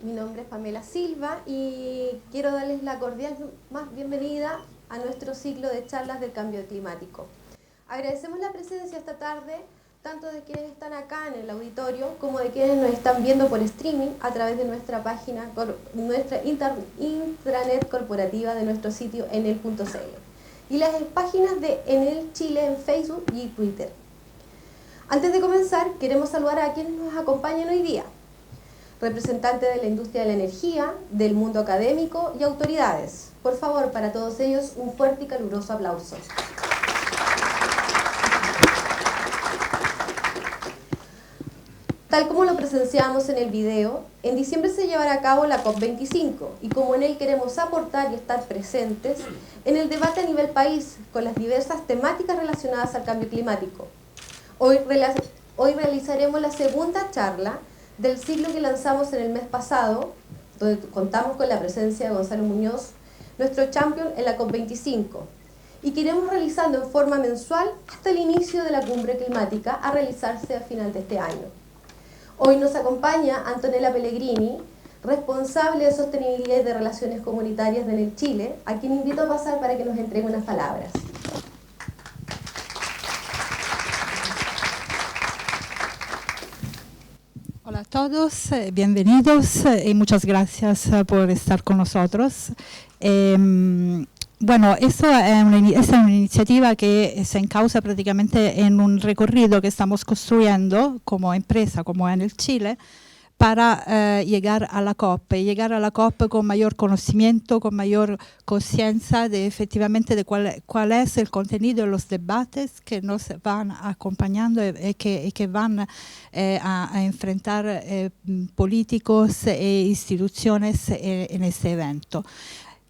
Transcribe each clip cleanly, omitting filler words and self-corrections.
Mi nombre es Pamela Silva y quiero darles la cordial más bienvenida a nuestro ciclo de charlas del cambio climático. Agradecemos la presencia esta tarde tanto de quienes están acá en el auditorio como de quienes nos están viendo por streaming a través de nuestra página, nuestra intranet corporativa de nuestro sitio enel.cl y las páginas de Enel Chile en Facebook y Twitter. Antes de comenzar, queremos saludar a quienes nos acompañan hoy día. Representantes de la industria de la energía, del mundo académico y autoridades. Por favor, para todos ellos, un fuerte y caluroso aplauso. Tal como lo presenciamos en el video, en diciembre se llevará a cabo la COP25 y como en él queremos aportar y estar presentes en el debate a nivel país con las diversas temáticas relacionadas al cambio climático. Hoy realizaremos la segunda charla del ciclo que lanzamos en el mes pasado, donde contamos con la presencia de Gonzalo Muñoz, nuestro champion en la COP25, y que iremos realizando en forma mensual hasta el inicio de la cumbre climática a realizarse a final de este año. Hoy nos acompaña Antonella Pellegrini, responsable de Sostenibilidad y de Relaciones Comunitarias de Enel Chile, a quien invito a pasar para que nos entregue unas palabras. Hola a todos, bienvenidos y muchas gracias por estar con nosotros. Bueno, esto es una iniciativa que se encausa prácticamente en un recorrido que estamos construyendo como empresa, como Enel Chile, para llegar a la COP con mayor conocimiento, con mayor conciencia de efectivamente de cuál es el contenido de los debates que nos van acompañando y que van a enfrentar políticos e instituciones en este evento.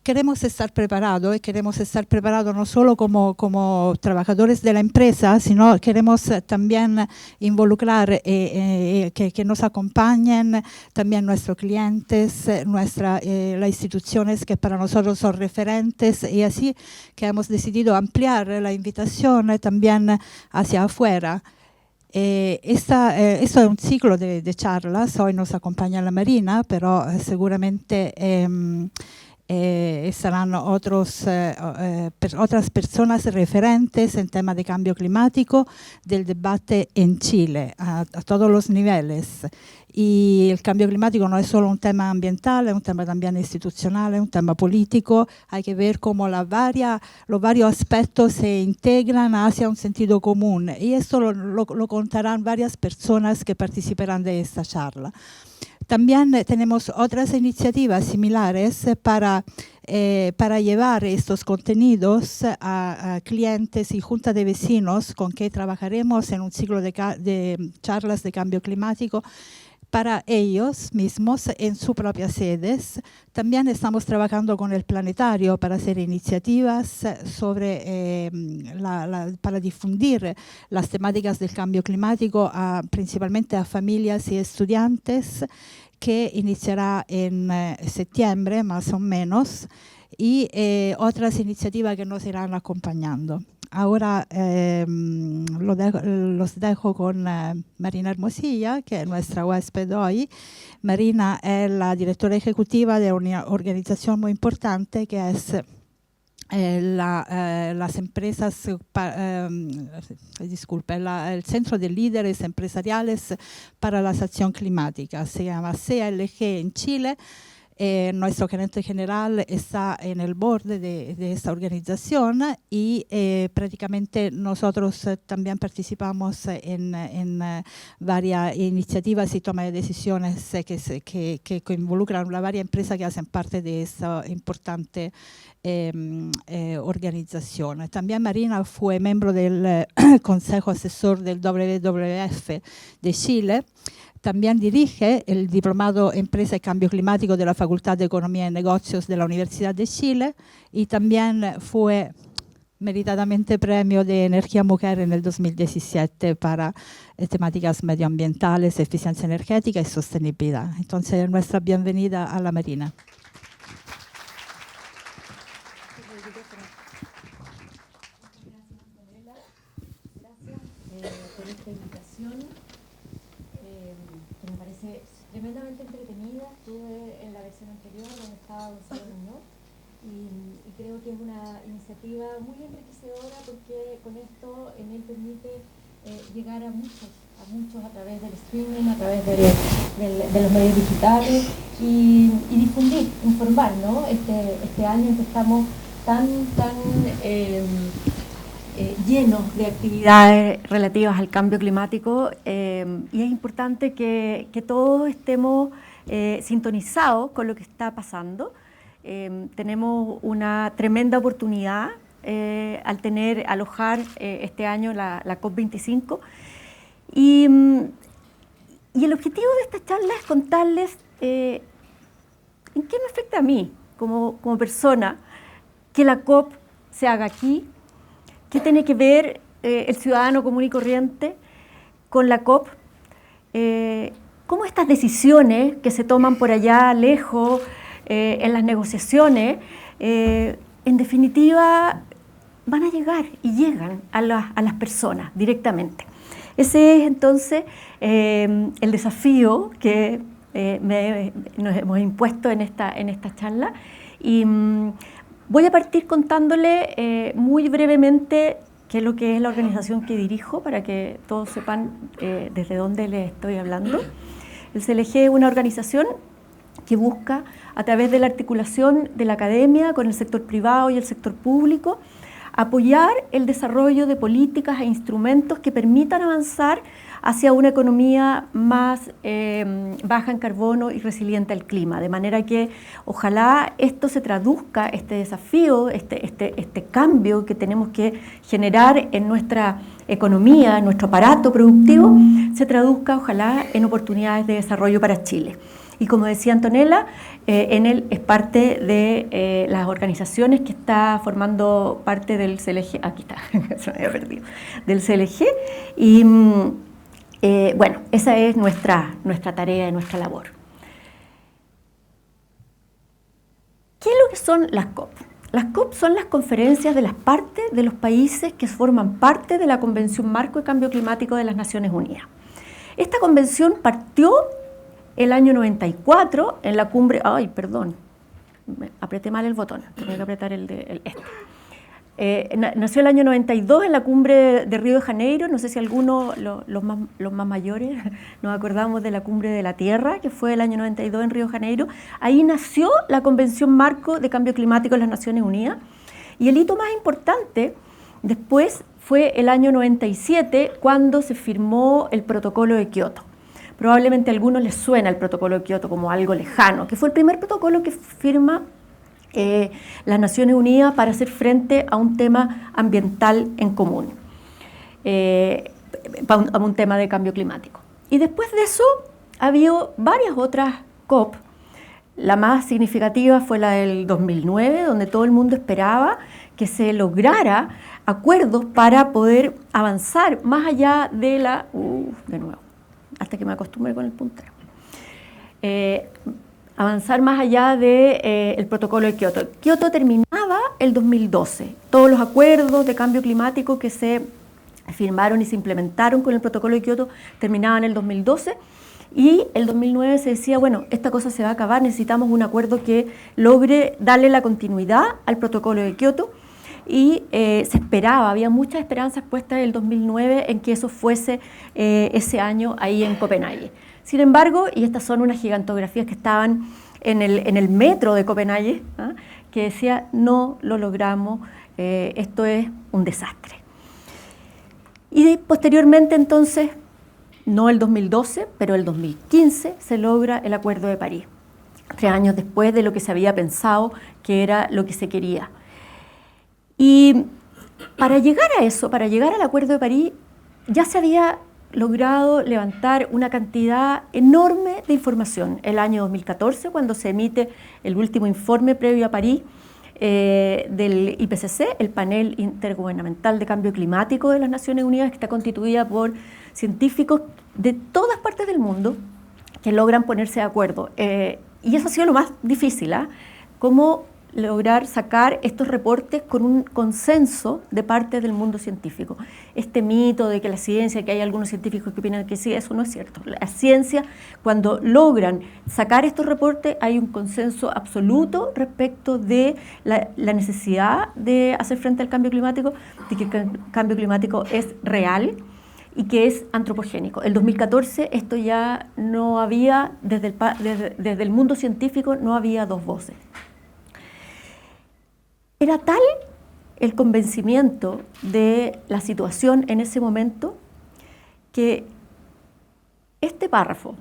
Queremos estar preparados no solo como trabajadores de la empresa, sino queremos también involucrar que nos acompañen también nuestros clientes, las instituciones que para nosotros son referentes, y así que hemos decidido ampliar la invitación también hacia afuera. Esto es un ciclo de charlas. Hoy nos acompaña la Marina, pero seguramente estarán otras personas referentes en tema de cambio climático del debate en Chile a todos los niveles. Y el cambio climático no es solo un tema ambiental, es un tema también institucional, es un tema político. Hay que ver cómo los varios aspectos se integran hacia un sentido común. Y esto lo contarán varias personas que participarán de esta charla. También tenemos otras iniciativas similares para llevar estos contenidos a clientes y juntas de vecinos con que trabajaremos en un ciclo de charlas de cambio climático para ellos mismos en sus propias sedes. También estamos trabajando con el planetario para hacer iniciativas para difundir las temáticas del cambio climático principalmente a familias y estudiantes, que iniciará en septiembre más o menos, y otras iniciativas que nos irán acompañando. Ahora los dejo con Marina Hermosilla, que es nuestra huésped hoy. Marina es la directora ejecutiva de una organización muy importante que es las empresas, el Centro de Líderes Empresariales para la Acción Climática. Se llama CLG en Chile. Nuestro gerente general está en el borde de esta organización y prácticamente nosotros también participamos en varias iniciativas y toma de decisiones que involucran las varias empresas que hacen parte de esta importante organización. También Marina fue miembro del Consejo Asesor del WWF de Chile. También dirige el Diplomado Empresa y Cambio Climático de la Facultad de Economía y Negocios de la Universidad de Chile, y también fue meritadamente premio de Energía Mujer en el 2017 para temáticas medioambientales, eficiencia energética y sostenibilidad. Entonces, nuestra bienvenida a la Marina. Por esta invitación, que me parece tremendamente entretenida Antonella, estuve en la versión anterior donde estaba Gonzalo Muñoz y creo que es una iniciativa muy enriquecedora porque con esto en él permite llegar a muchos a través del streaming, a través de los medios digitales y difundir, informar, ¿no? Este año en que estamos tan llenos de actividades relativas al cambio climático y es importante que todos estemos sintonizados con lo que está pasando. Tenemos una tremenda oportunidad al alojar este año la COP25 y el objetivo de esta charla es contarles en qué me afecta a mí como persona que la COP se haga aquí. ¿Qué tiene que ver el ciudadano común y corriente con la COP? ¿Cómo estas decisiones que se toman por allá lejos en las negociaciones, en definitiva, van a llegar y llegan a las personas directamente? Ese es entonces el desafío que nos hemos impuesto en esta charla. Y voy a partir contándole muy brevemente qué es lo que es la organización que dirijo, para que todos sepan desde dónde les estoy hablando. El CLG es una organización que busca, a través de la articulación de la academia con el sector privado y el sector público, apoyar el desarrollo de políticas e instrumentos que permitan avanzar hacia una economía más baja en carbono y resiliente al clima, de manera que ojalá esto se traduzca, este desafío, este cambio que tenemos que generar en nuestra economía, en nuestro aparato productivo, se traduzca ojalá en oportunidades de desarrollo para Chile. Y como decía Antonella, Enel es parte de las organizaciones que está formando parte del CLG, aquí está, se me había perdido, del CLG, y bueno, esa es nuestra tarea y nuestra labor. ¿Qué es lo que son las COP? Las COP son las conferencias de las partes de los países que forman parte de la Convención Marco de Cambio Climático de las Naciones Unidas. Esta convención partió el año 94 en la cumbre, ay, perdón, apreté mal el botón, tenía que apretar nació el año 92 en la cumbre de Río de Janeiro. No sé si algunos, los más mayores, nos acordamos de la cumbre de la Tierra, que fue el año 92 en Río de Janeiro. Ahí nació la Convención Marco de Cambio Climático de las Naciones Unidas. Y el hito más importante después fue el año 97, cuando se firmó el Protocolo de Kioto. Probablemente a algunos les suena el Protocolo de Kioto como algo lejano, que fue el primer protocolo que firma las Naciones Unidas para hacer frente a un tema ambiental en común, a un tema de cambio climático. Y después de eso ha habido varias otras COP. La más significativa fue la del 2009, donde todo el mundo esperaba que se lograra acuerdos para poder avanzar más allá de la... de nuevo, hasta que me acostumbre con el puntero. Avanzar más allá del protocolo de Kioto. Kioto terminaba el 2012. Todos los acuerdos de cambio climático que se firmaron y se implementaron con el protocolo de Kioto terminaban el 2012 y el 2009 se decía, bueno, esta cosa se va a acabar, necesitamos un acuerdo que logre darle la continuidad al protocolo de Kioto y se esperaba, había muchas esperanzas puestas en el 2009 en que eso fuese ese año ahí en Copenhague. Sin embargo, y estas son unas gigantografías que estaban en el metro de Copenhague, que decía, no lo logramos, esto es un desastre. Y posteriormente entonces, no el 2012, pero el 2015 se logra el Acuerdo de París, 3 años después de lo que se había pensado que era lo que se quería. Y para llegar a eso, para llegar al Acuerdo de París, ya se había logrado levantar una cantidad enorme de información. El año 2014, cuando se emite el último informe previo a París del IPCC, el Panel Intergubernamental de Cambio Climático de las Naciones Unidas, que está constituida por científicos de todas partes del mundo que logran ponerse de acuerdo. Y eso ha sido lo más difícil, cómo lograr sacar estos reportes con un consenso de parte del mundo científico. Este mito de que la ciencia, que hay algunos científicos que opinan que sí, eso no es cierto. La ciencia, cuando logran sacar estos reportes, hay un consenso absoluto respecto de la necesidad de hacer frente al cambio climático, de que el cambio climático es real y que es antropogénico. El 2014 esto ya no había, desde el mundo científico no había dos voces. Era tal el convencimiento de la situación en ese momento que este párrafo,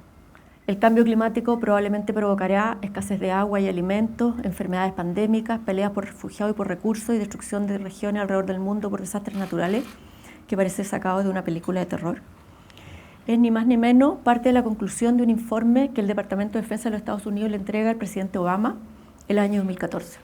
el cambio climático probablemente provocará escasez de agua y alimentos, enfermedades pandémicas, peleas por refugiados y por recursos y destrucción de regiones alrededor del mundo por desastres naturales, que parece sacado de una película de terror, es ni más ni menos parte de la conclusión de un informe que el Departamento de Defensa de los Estados Unidos le entrega al presidente Obama el año 2014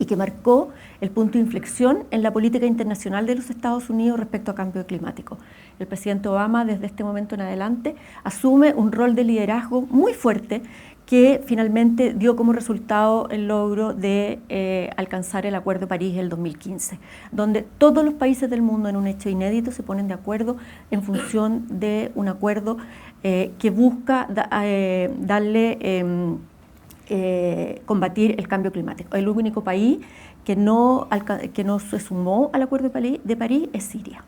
y que marcó el punto de inflexión en la política internacional de los Estados Unidos respecto a cambio climático. El presidente Obama, desde este momento en adelante, asume un rol de liderazgo muy fuerte que finalmente dio como resultado el logro de alcanzar el Acuerdo de París en el 2015, donde todos los países del mundo, en un hecho inédito, se ponen de acuerdo en función de un acuerdo que busca combatir el cambio climático. El único país que no se sumó al Acuerdo de París es Siria.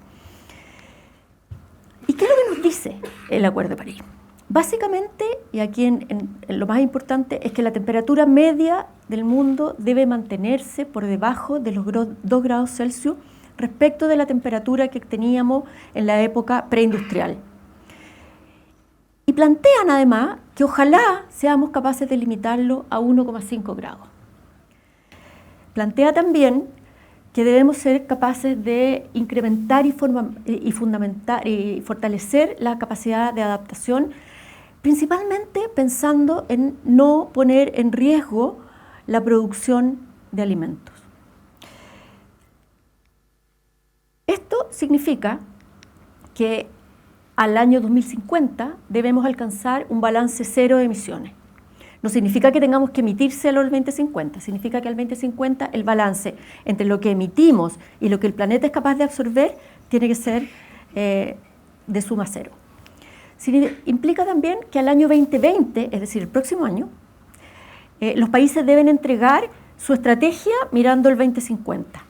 ¿Y qué es lo que nos dice el Acuerdo de París? Básicamente, y aquí en lo más importante, es que la temperatura media del mundo debe mantenerse por debajo de los 2 grados Celsius respecto de la temperatura que teníamos en la época preindustrial. Y plantean además que ojalá seamos capaces de limitarlo a 1,5 grados. Plantea también que debemos ser capaces de incrementar y fortalecer la capacidad de adaptación, principalmente pensando en no poner en riesgo la producción de alimentos. Esto significa que al año 2050 debemos alcanzar un balance cero de emisiones. No significa que tengamos que emitir cero al 2050, significa que al 2050 el balance entre lo que emitimos y lo que el planeta es capaz de absorber tiene que ser de suma cero. Implica también que al año 2020, es decir, el próximo año, los países deben entregar su estrategia mirando el 2050.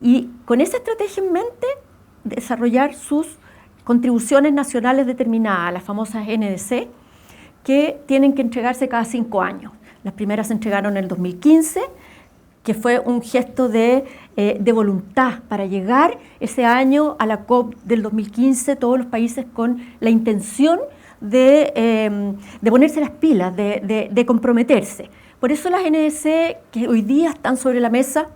Y con esa estrategia en mente, desarrollar sus contribuciones nacionales determinadas, las famosas NDC, que tienen que entregarse cada 5 años. Las primeras se entregaron en el 2015, que fue un gesto de voluntad para llegar ese año a la COP del 2015, todos los países con la intención de ponerse las pilas, de comprometerse. Por eso las NDC que hoy día están sobre la mesa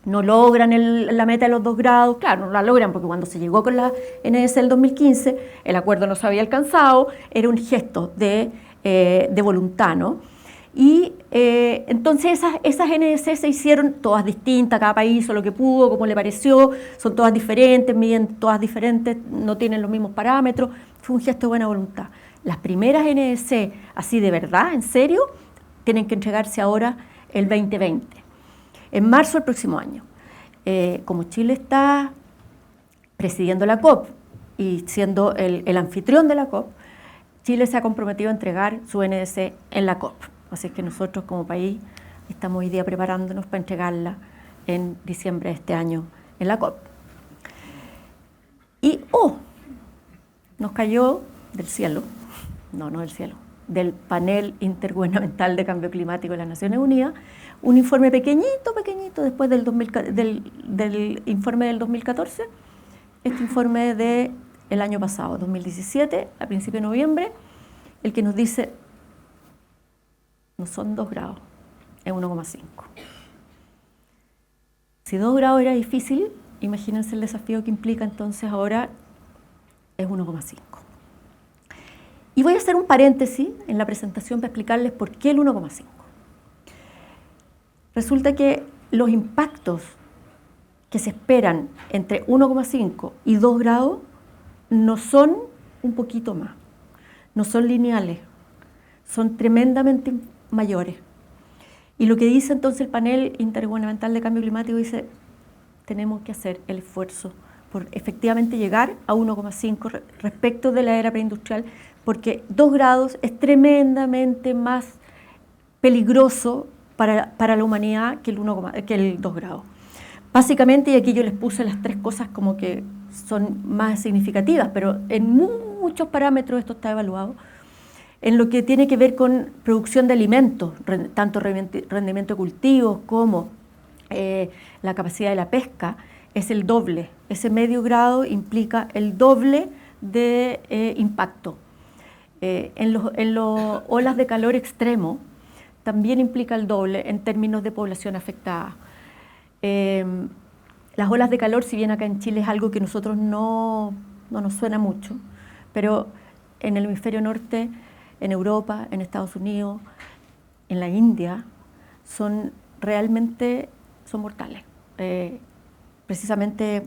no logran la meta de los 2 grados, claro, no la logran porque cuando se llegó con la NDC del 2015, el acuerdo no se había alcanzado, era un gesto de voluntad, ¿no? Y entonces esas NDC se hicieron todas distintas, cada país hizo lo que pudo, como le pareció, son todas diferentes, miden todas diferentes, no tienen los mismos parámetros, fue un gesto de buena voluntad. Las primeras NDC, así de verdad, en serio, tienen que entregarse ahora el 2020, en marzo del próximo año. Como Chile está presidiendo la COP y siendo el anfitrión de la COP, Chile se ha comprometido a entregar su NDC en la COP. Así que nosotros como país estamos hoy día preparándonos para entregarla en diciembre de este año en la COP. Y nos cayó del cielo, no del cielo, del Panel Intergubernamental de Cambio Climático de las Naciones Unidas, un informe pequeñito después del informe del 2014, este informe del año pasado, 2017, a principios de noviembre, el que nos dice no son 2 grados, es 1,5. Si 2 grados era difícil, imagínense el desafío que implica entonces ahora es 1,5. Y voy a hacer un paréntesis en la presentación para explicarles por qué el 1,5. Resulta que los impactos que se esperan entre 1,5 y 2 grados no son un poquito más, no son lineales, son tremendamente mayores. Y lo que dice entonces el panel intergubernamental de cambio climático dice, tenemos que hacer el esfuerzo por efectivamente llegar a 1,5 respecto de la era preindustrial, porque 2 grados es tremendamente más peligroso para la humanidad que el 2 grados. Básicamente, y aquí yo les puse las 3 cosas como que son más significativas, pero en muchos parámetros esto está evaluado, en lo que tiene que ver con producción de alimentos, tanto rendimiento de cultivos como la capacidad de la pesca, es el doble. Ese medio grado implica el doble de impacto. En los olas de calor extremo también implica el doble en términos de población afectada. Las olas de calor, si bien acá en Chile es algo que a nosotros no nos suena mucho, pero en el hemisferio norte, en Europa, en Estados Unidos, en la India, son mortales. Precisamente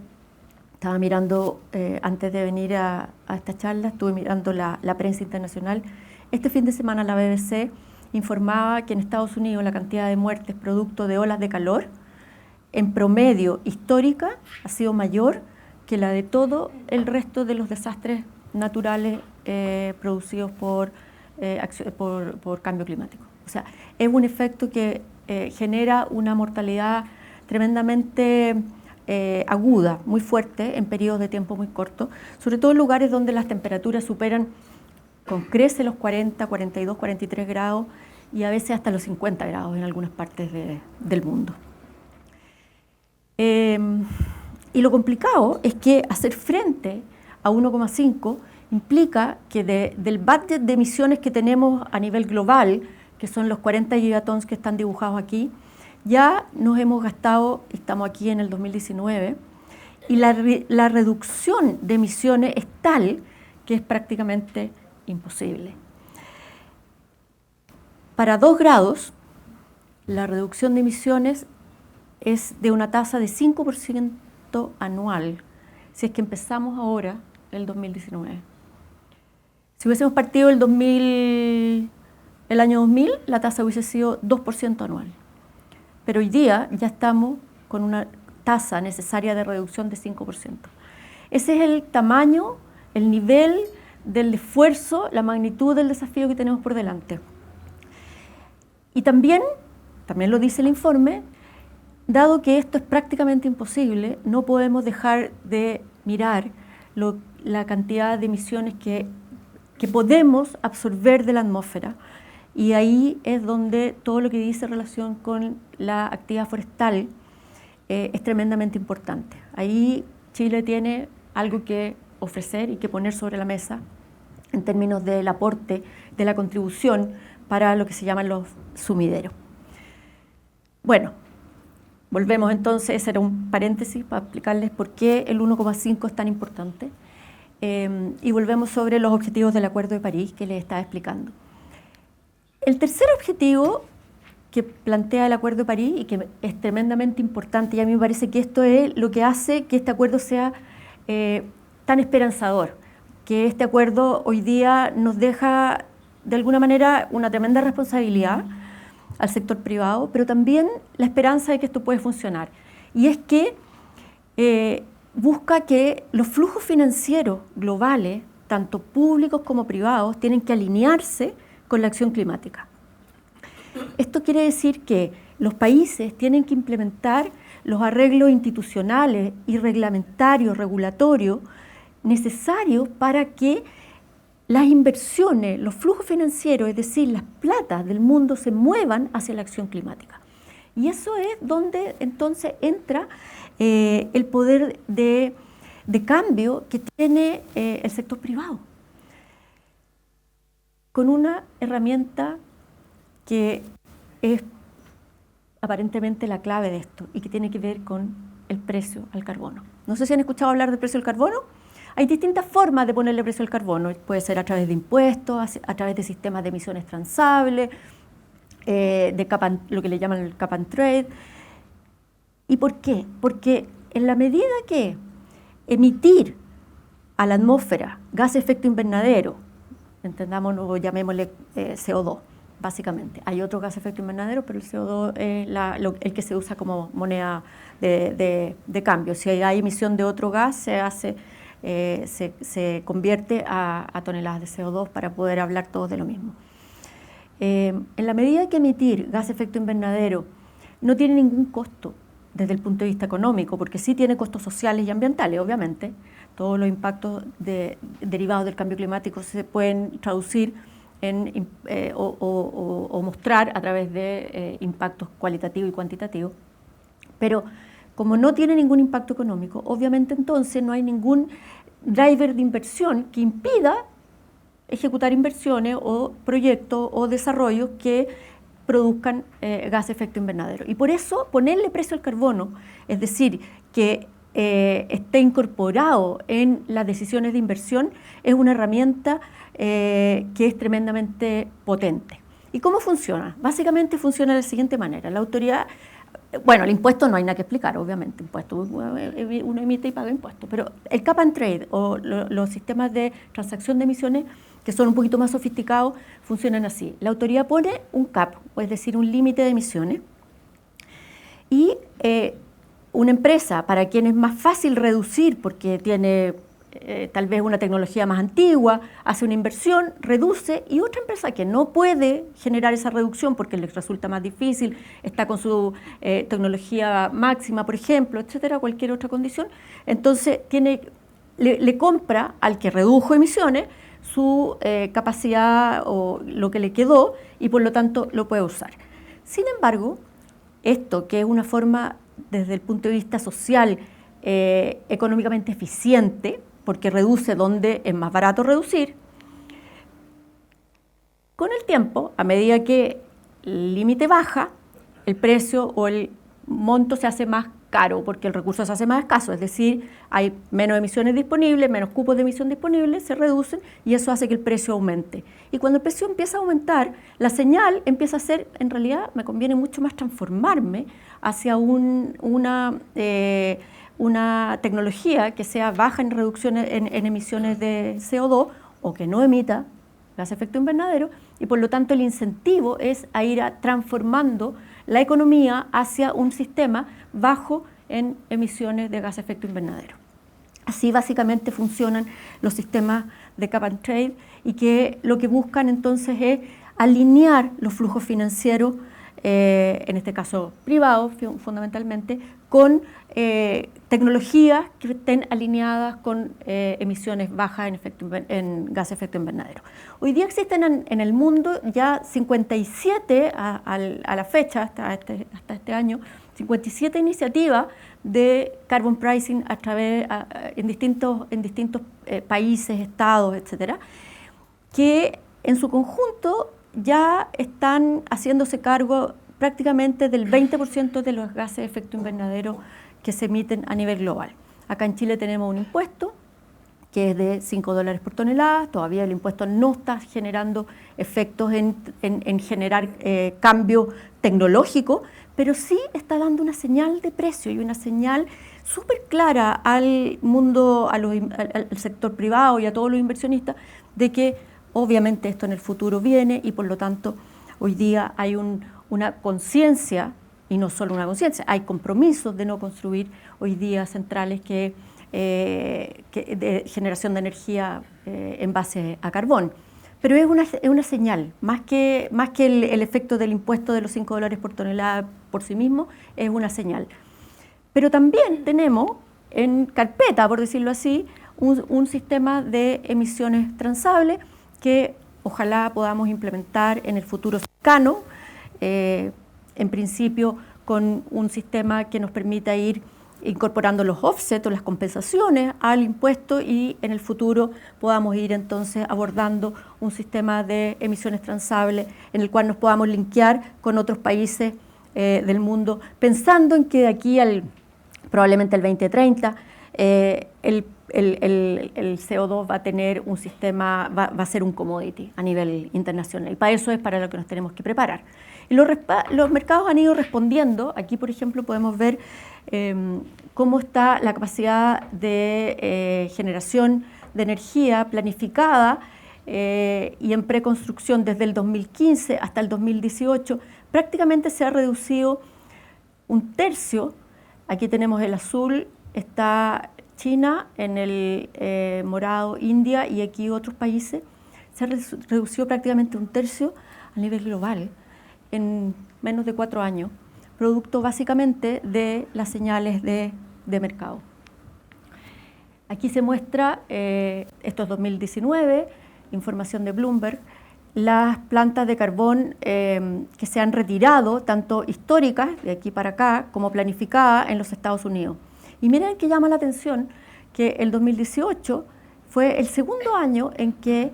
estaba mirando, antes de venir a esta charla, estuve mirando la prensa internacional. Este fin de semana la BBC informaba que en Estados Unidos la cantidad de muertes producto de olas de calor, en promedio histórica, ha sido mayor que la de todo el resto de los desastres naturales producidos por cambio climático. O sea, es un efecto que genera una mortalidad tremendamente aguda, muy fuerte, en periodos de tiempo muy cortos, sobre todo en lugares donde las temperaturas superan con creces los 40, 42, 43 grados y a veces hasta los 50 grados en algunas partes del mundo. Y lo complicado es que hacer frente a 1,5 implica que del budget de emisiones que tenemos a nivel global, que son los 40 gigatons que están dibujados aquí, ya nos hemos gastado, estamos aquí en el 2019, y la reducción de emisiones es tal que es prácticamente imposible. Para 2 grados, la reducción de emisiones es de una tasa de 5% anual, si es que empezamos ahora, el 2019. Si hubiésemos partido el año 2000, la tasa hubiese sido 2% anual. Pero hoy día ya estamos con una tasa necesaria de reducción de 5%. Ese es el tamaño, el nivel del esfuerzo, la magnitud del desafío que tenemos por delante. Y también lo dice el informe, dado que esto es prácticamente imposible, no podemos dejar de mirar la cantidad de emisiones que podemos absorber de la atmósfera. Y ahí es donde todo lo que dice relación con la actividad forestal es tremendamente importante. Ahí Chile tiene algo que ofrecer y que poner sobre la mesa en términos del aporte, de la contribución para lo que se llaman los sumideros. Bueno, volvemos entonces, ese era un paréntesis para explicarles por qué el 1,5 es tan importante. Y volvemos sobre los objetivos del Acuerdo de París que les estaba explicando. El tercer objetivo que plantea el Acuerdo de París y que es tremendamente importante, y a mí me parece que esto es lo que hace que este acuerdo sea tan esperanzador, que este acuerdo hoy día nos deja de alguna manera una tremenda responsabilidad al sector privado, pero también la esperanza de que esto puede funcionar. Y es que busca que los flujos financieros globales, tanto públicos como privados, tienen que alinearse con la acción climática. Esto quiere decir que los países tienen que implementar los arreglos institucionales y reglamentarios, regulatorios necesarios para que las inversiones, los flujos financieros, es decir, las platas del mundo se muevan hacia la acción climática. Y eso es donde entonces entra el poder de cambio que tiene el sector privado, con una herramienta que es aparentemente la clave de esto y que tiene que ver con el precio al carbono. No sé si han escuchado hablar del precio al carbono. Hay distintas formas de ponerle precio al carbono. Puede ser a través de impuestos, a través de sistemas de emisiones transables, lo que le llaman el cap and trade. ¿Y por qué? Porque en la medida que emitir a la atmósfera gases de efecto invernadero, entendámonos, llamémosle CO2, básicamente. Hay otros gases de efecto invernadero, pero el CO2 es el que se usa como moneda de cambio. Si hay emisión de otro gas, se convierte a toneladas de CO2 para poder hablar todos de lo mismo. En la medida que emitir gas de efecto invernadero no tiene ningún costo desde el punto de vista económico, porque sí tiene costos sociales y ambientales, obviamente. Todos los impactos derivados del cambio climático se pueden traducir o mostrar a través de impactos cualitativos y cuantitativos. Pero como no tiene ningún impacto económico, obviamente entonces no hay ningún driver de inversión que impida ejecutar inversiones o proyectos o desarrollos que produzcan gas de efecto invernadero. Y por eso ponerle precio al carbono, es decir, que esté incorporado en las decisiones de inversión, es una herramienta que es tremendamente potente. ¿Y cómo funciona? Básicamente funciona de la siguiente manera. La autoridad, bueno, el impuesto no hay nada que explicar, obviamente, impuesto, uno emite y paga impuestos, pero el cap and trade o los sistemas de transacción de emisiones, que son un poquito más sofisticados, funcionan así. La autoridad pone un cap, es decir, un límite de emisiones, y una empresa, para quien es más fácil reducir porque tiene tal vez una tecnología más antigua, hace una inversión, reduce, y otra empresa que no puede generar esa reducción porque les resulta más difícil, está con su tecnología máxima, por ejemplo, etcétera, cualquier otra condición, entonces le compra al que redujo emisiones su capacidad o lo que le quedó, y por lo tanto lo puede usar. Sin embargo, esto, que es una forma desde el punto de vista social económicamente eficiente, porque reduce donde es más barato reducir, con el tiempo, a medida que el límite baja, el precio o el monto se hace más caro porque el recurso se hace más escaso, es decir, hay menos emisiones disponibles, menos cupos de emisión disponibles, se reducen y eso hace que el precio aumente. Y cuando el precio empieza a aumentar, la señal empieza a ser, en realidad me conviene mucho más transformarme hacia una tecnología que sea baja en reducciones en emisiones de CO2 o que no emita gas de efecto invernadero, y por lo tanto el incentivo es a ir transformando la economía hacia un sistema bajo en emisiones de gas de efecto invernadero. Así básicamente funcionan los sistemas de cap and trade, y que lo que buscan entonces es alinear los flujos financieros, en este caso privados fundamentalmente, con tecnologías que estén alineadas con emisiones bajas en gas de efecto invernadero. Hoy día existen en el mundo ya 57, a la fecha, hasta este año, 57 iniciativas de carbon pricing en distintos países, estados, etcétera, que en su conjunto ya están haciéndose cargo prácticamente del 20% de los gases de efecto invernadero que se emiten a nivel global. Acá en Chile tenemos un impuesto que es de $5 por tonelada. Todavía el impuesto no está generando efectos en generar cambio tecnológico, pero sí está dando una señal de precio y una señal súper clara al mundo, al sector privado y a todos los inversionistas, de que obviamente esto en el futuro viene, y por lo tanto hoy día hay una conciencia, y no solo una conciencia, hay compromisos de no construir hoy día centrales de generación de energía en base a carbón. Pero es una señal, más que el efecto del impuesto de los $5 por tonelada por sí mismo, es una señal. Pero también tenemos en carpeta, por decirlo así, un sistema de emisiones transables que ojalá podamos implementar en el futuro cercano, en principio con un sistema que nos permita ir incorporando los offsets o las compensaciones al impuesto, y en el futuro podamos ir entonces abordando un sistema de emisiones transables en el cual nos podamos linkear con otros países del mundo, pensando en que de aquí probablemente al 2030 el CO2 va a tener un sistema, va a ser un commodity a nivel internacional, y para eso es para lo que nos tenemos que preparar. Y los mercados han ido respondiendo. Aquí, por ejemplo, podemos ver cómo está la capacidad de generación de energía planificada y en preconstrucción desde el 2015 hasta el 2018, prácticamente se ha reducido un tercio. Aquí tenemos el azul, está China, en el morado India y aquí otros países. Se ha reducido prácticamente un tercio a nivel global en menos de 4 años, producto básicamente de las señales de mercado. Aquí se muestra, esto es 2019, información de Bloomberg, las plantas de carbón que se han retirado, tanto históricas, de aquí para acá, como planificadas en los Estados Unidos. Y miren que llama la atención que el 2018 fue el segundo año en que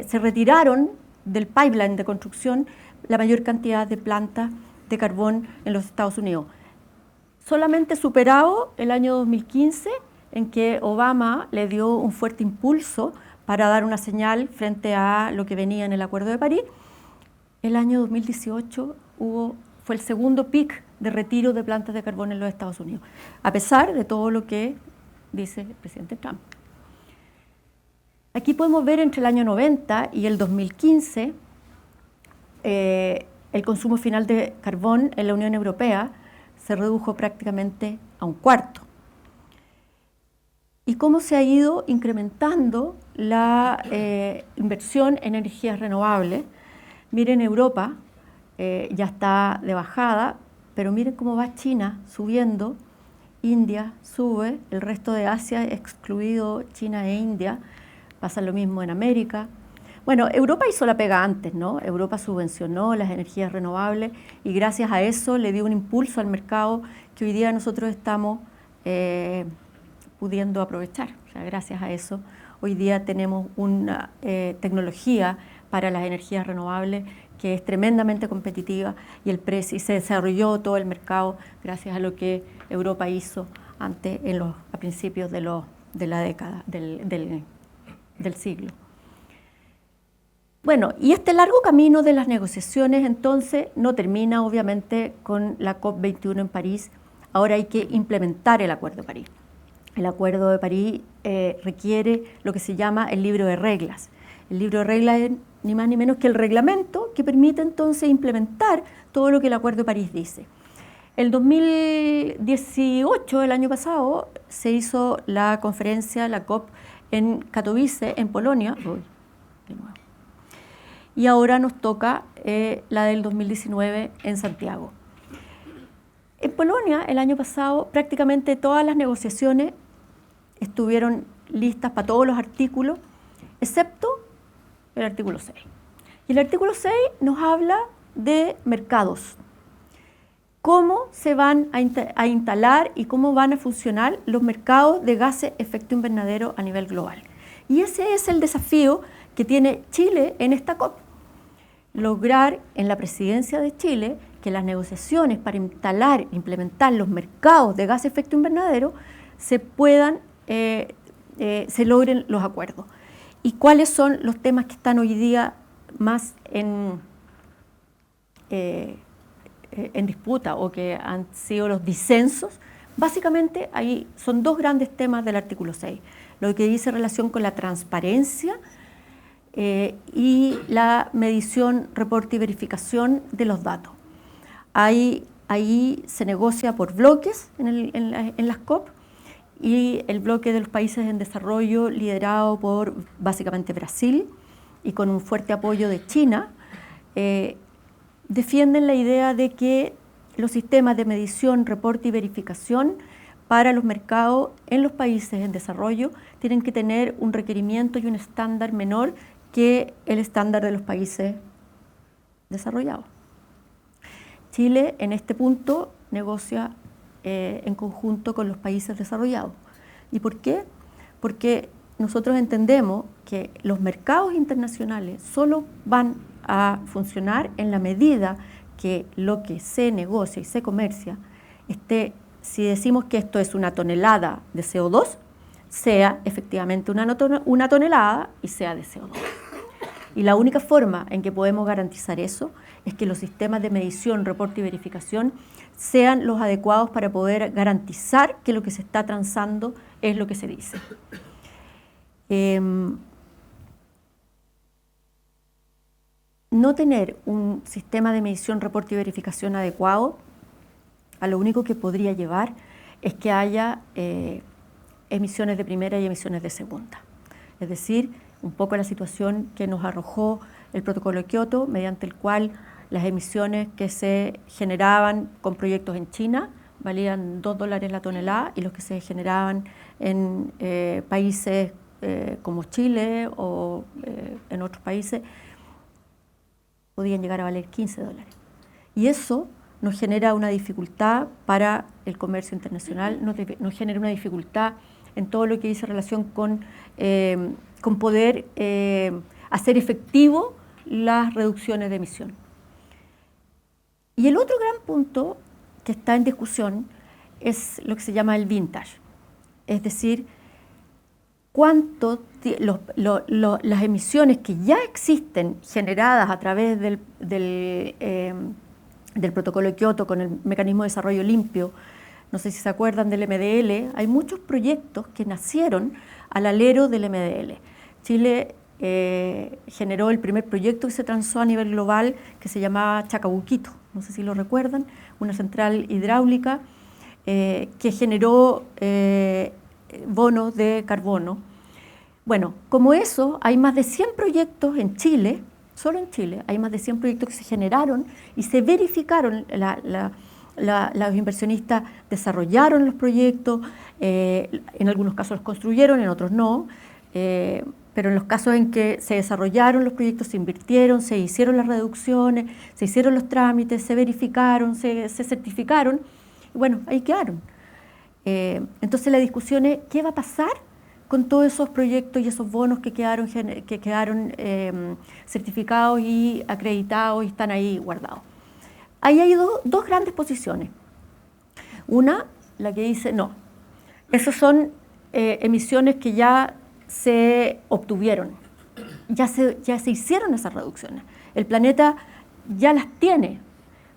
se retiraron del pipeline de construcción la mayor cantidad de plantas de carbón en los Estados Unidos. Solamente superado el año 2015, en que Obama le dio un fuerte impulso para dar una señal frente a lo que venía en el Acuerdo de París. El año 2018 fue el segundo pic de retiro de plantas de carbón en los Estados Unidos, a pesar de todo lo que dice el presidente Trump. Aquí podemos ver entre el año 90 y el 2015 el consumo final de carbón en la Unión Europea se redujo prácticamente a un cuarto. Y cómo se ha ido incrementando la inversión en energías renovables. Miren, Europa ya está de bajada, pero miren cómo va China subiendo, India sube, el resto de Asia, excluido China e India, pasa lo mismo en América. Bueno, Europa hizo la pega antes, ¿no? Europa subvencionó las energías renovables y gracias a eso le dio un impulso al mercado que hoy día nosotros estamos pudiendo aprovechar. O sea, gracias a eso hoy día tenemos una tecnología para las energías renovables que es tremendamente competitiva y el precio, y se desarrolló todo el mercado gracias a lo que Europa hizo antes a principios de la década del siglo. Bueno, y este largo camino de las negociaciones entonces no termina obviamente con la COP21 en París. Ahora hay que implementar el Acuerdo de París. El Acuerdo de París requiere lo que se llama el libro de reglas. El libro de reglas es ni más ni menos que el reglamento que permite entonces implementar todo lo que el Acuerdo de París dice. El 2018, el año pasado, se hizo la conferencia, la COP, en Katowice, en Polonia. Y ahora nos toca la del 2019 en Santiago. En Polonia, el año pasado, prácticamente todas las negociaciones estuvieron listas para todos los artículos, excepto el artículo 6. Y el artículo 6 nos habla de mercados. Cómo se van a instalar y cómo van a funcionar los mercados de gases de efecto invernadero a nivel global. Y ese es el desafío que tiene Chile en esta COP. Lograr en la presidencia de Chile que las negociaciones para implementar los mercados de gases de efecto invernadero se logren los acuerdos. ¿Y cuáles son los temas que están hoy día más en disputa o que han sido los disensos? Básicamente ahí son dos grandes temas del artículo 6, lo que dice relación con la transparencia y la medición, reporte y verificación de los datos. Ahí se negocia por bloques en las COP, y el bloque de los países en desarrollo liderado por básicamente Brasil y con un fuerte apoyo de China, defienden la idea de que los sistemas de medición, reporte y verificación para los mercados en los países en desarrollo tienen que tener un requerimiento y un estándar menor que el estándar de los países desarrollados. Chile en este punto negocia en conjunto con los países desarrollados. ¿Y por qué? Porque nosotros entendemos que los mercados internacionales solo van a funcionar en la medida que lo que se negocia y se comercia si decimos que esto es una tonelada de CO2, sea efectivamente una tonelada y sea de CO2. Y la única forma en que podemos garantizar eso es que los sistemas de medición, reporte y verificación sean los adecuados para poder garantizar que lo que se está transando es lo que se dice. no tener un sistema de medición, reporte y verificación adecuado, a lo único que podría llevar es que haya emisiones de primera y emisiones de segunda. Es decir, un poco la situación que nos arrojó el protocolo de Kioto, mediante el cual las emisiones que se generaban con proyectos en China valían $2 la tonelada, y los que se generaban en países como Chile o en otros países podían llegar a valer $15. Y eso nos genera una dificultad para el comercio internacional, nos genera una dificultad en todo lo que dice relación con poder hacer efectivo las reducciones de emisión. Y el otro gran punto que está en discusión es lo que se llama el vintage, es decir, cuánto las emisiones que ya existen generadas a través del protocolo de Kioto con el mecanismo de desarrollo limpio. No sé si se acuerdan del MDL, hay muchos proyectos que nacieron al alero del MDL. Chile generó el primer proyecto que se transó a nivel global, que se llamaba Chacabuquito, no sé si lo recuerdan, una central hidráulica que generó bonos de carbono. Bueno, como eso, hay más de 100 proyectos en Chile, solo en Chile, hay más de 100 proyectos que se generaron y se verificaron. Los inversionistas desarrollaron los proyectos, en algunos casos los construyeron, en otros no, pero en los casos en que se desarrollaron los proyectos, se invirtieron, se hicieron las reducciones, se hicieron los trámites, se verificaron, se certificaron, y bueno, ahí quedaron. Entonces la discusión es, ¿qué va a pasar con todos esos proyectos y esos bonos que quedaron certificados y acreditados y están ahí guardados? Ahí hay dos grandes posiciones. Una, la que dice, no, esas son emisiones que ya se obtuvieron, ya se hicieron esas reducciones. El planeta ya las tiene.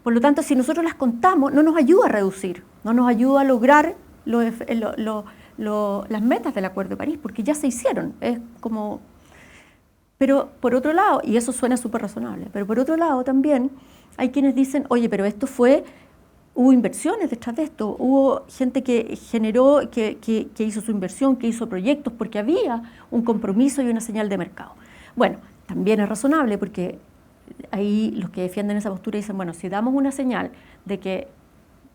Por lo tanto, si nosotros las contamos, no nos ayuda a reducir, no nos ayuda a lograr las metas del Acuerdo de París, porque ya se hicieron. Es como... Pero por otro lado, y eso suena súper razonable, pero por otro lado también hay quienes dicen, oye, pero hubo inversiones detrás de esto, hubo gente que generó, que hizo su inversión, que hizo proyectos, porque había un compromiso y una señal de mercado. Bueno, también es razonable, porque ahí los que defienden esa postura dicen, bueno, si damos una señal de que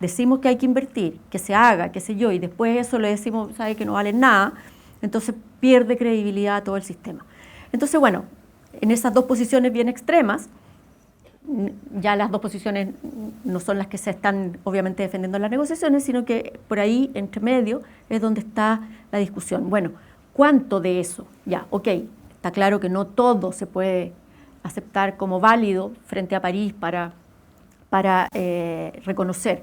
decimos que hay que invertir, que se haga, qué sé yo, y después eso le decimos, sabe que no vale nada, entonces pierde credibilidad todo el sistema. Entonces, bueno, en esas dos posiciones bien extremas, ya las dos posiciones no son las que se están obviamente defendiendo en las negociaciones, sino que por ahí, entre medio, es donde está la discusión. Bueno, ¿cuánto de eso? Ya, ok, está claro que no todo se puede aceptar como válido frente a París para reconocer,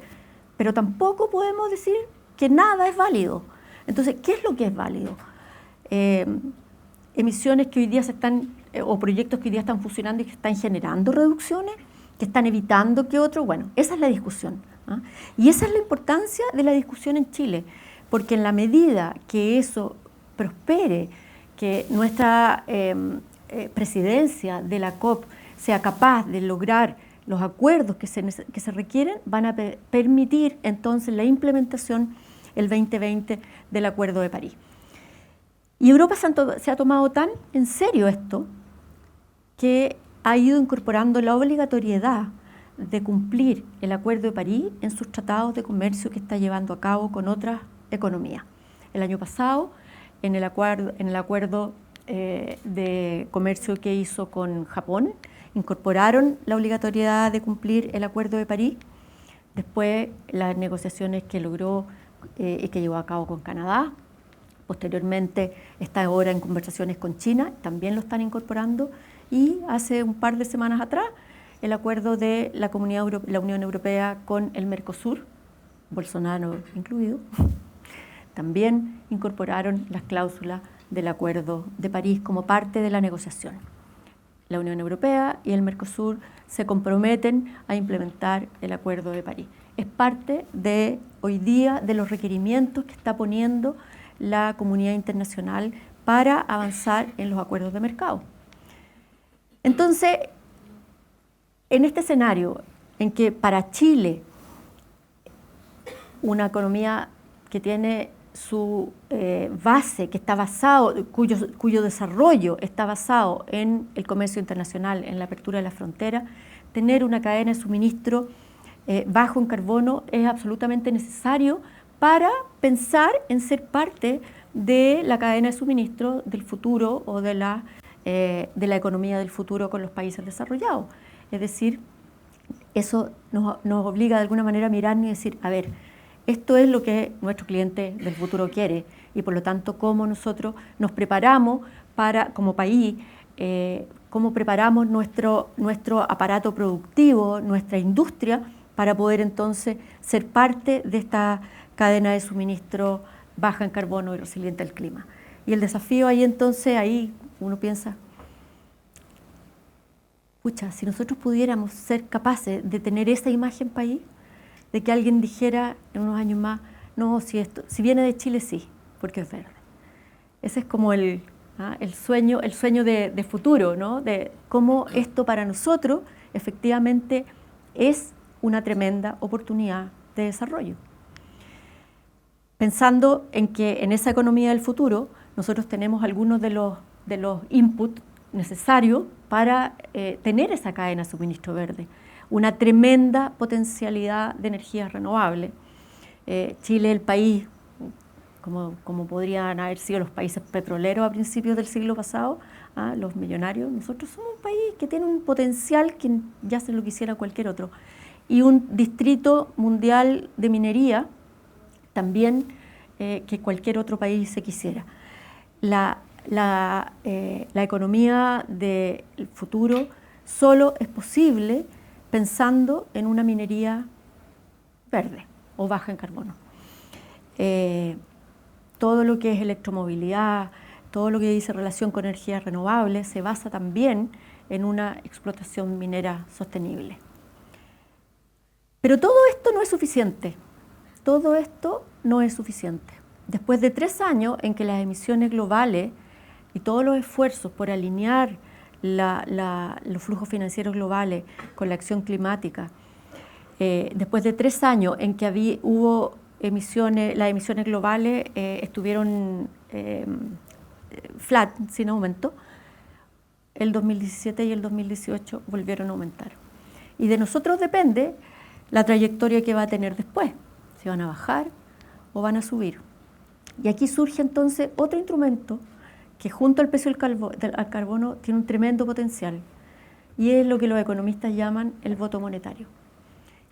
pero tampoco podemos decir que nada es válido. Entonces, ¿qué es lo que es válido? Emisiones que hoy día o proyectos que hoy día están funcionando y que están generando reducciones, que están evitando que otros, bueno, esa es la discusión, ¿ah? Y esa es la importancia de la discusión en Chile, porque en la medida que eso prospere, que nuestra presidencia de la COP sea capaz de lograr los acuerdos que se requieren, van a permitir entonces la implementación el 2020 del Acuerdo de París. Y Europa se ha tomado tan en serio esto que ha ido incorporando la obligatoriedad de cumplir el Acuerdo de París en sus tratados de comercio que está llevando a cabo con otras economías. El año pasado, en el acuerdo de comercio que hizo con Japón, incorporaron la obligatoriedad de cumplir el Acuerdo de París. Después, las negociaciones que logró y que llevó a cabo con Canadá. Posteriormente está ahora en conversaciones con China, también lo están incorporando, y hace un par de semanas atrás el acuerdo de la Unión Europea con el Mercosur, Bolsonaro incluido, también incorporaron las cláusulas del Acuerdo de París como parte de la negociación. La Unión Europea y el Mercosur se comprometen a implementar el Acuerdo de París. Es parte de hoy día de los requerimientos que está poniendo la comunidad internacional para avanzar en los acuerdos de mercado. Entonces, en este escenario en que para Chile, una economía que tiene su base, que está basado, cuyo desarrollo está basado en el comercio internacional, en la apertura de la frontera, tener una cadena de suministro bajo en carbono es absolutamente necesario para pensar en ser parte de la cadena de suministro del futuro o de la economía del futuro con los países desarrollados. Es decir, eso nos obliga de alguna manera a mirarnos y decir, a ver, esto es lo que nuestro cliente del futuro quiere y por lo tanto cómo nosotros nos preparamos para, como país, cómo preparamos nuestro aparato productivo, nuestra industria, para poder entonces ser parte de esta cadena de suministro baja en carbono y resiliente al clima. Y el desafío ahí entonces, ahí uno piensa, pucha, si nosotros pudiéramos ser capaces de tener esa imagen país, de que alguien dijera en unos años más, no, si viene de Chile sí, porque es verde. Ese es como el sueño de futuro, ¿no? De cómo esto para nosotros efectivamente es una tremenda oportunidad de desarrollo. Pensando en que en esa economía del futuro nosotros tenemos algunos de los inputs necesarios para tener esa cadena de suministro verde, una tremenda potencialidad de energías renovables. Chile es el país, como podrían haber sido los países petroleros a principios del siglo pasado, los millonarios, nosotros somos un país que tiene un potencial que ya se lo quisiera cualquier otro, y un distrito mundial de minería también que cualquier otro país se quisiera. La economía del futuro solo es posible pensando en una minería verde o baja en carbono. Todo lo que es electromovilidad, todo lo que dice relación con energías renovables se basa también en una explotación minera sostenible. Pero todo esto no es suficiente. Todo esto no es suficiente. Después de 3 años en que las emisiones globales y todos los esfuerzos por alinear los flujos financieros globales con la acción climática, después de 3 años en que hubo emisiones, las emisiones globales estuvieron flat, sin aumento, el 2017 y el 2018 volvieron a aumentar. Y de nosotros depende la trayectoria que va a tener después, si van a bajar o van a subir. Y aquí surge entonces otro instrumento que junto al precio al carbono tiene un tremendo potencial, y es lo que los economistas llaman el voto monetario.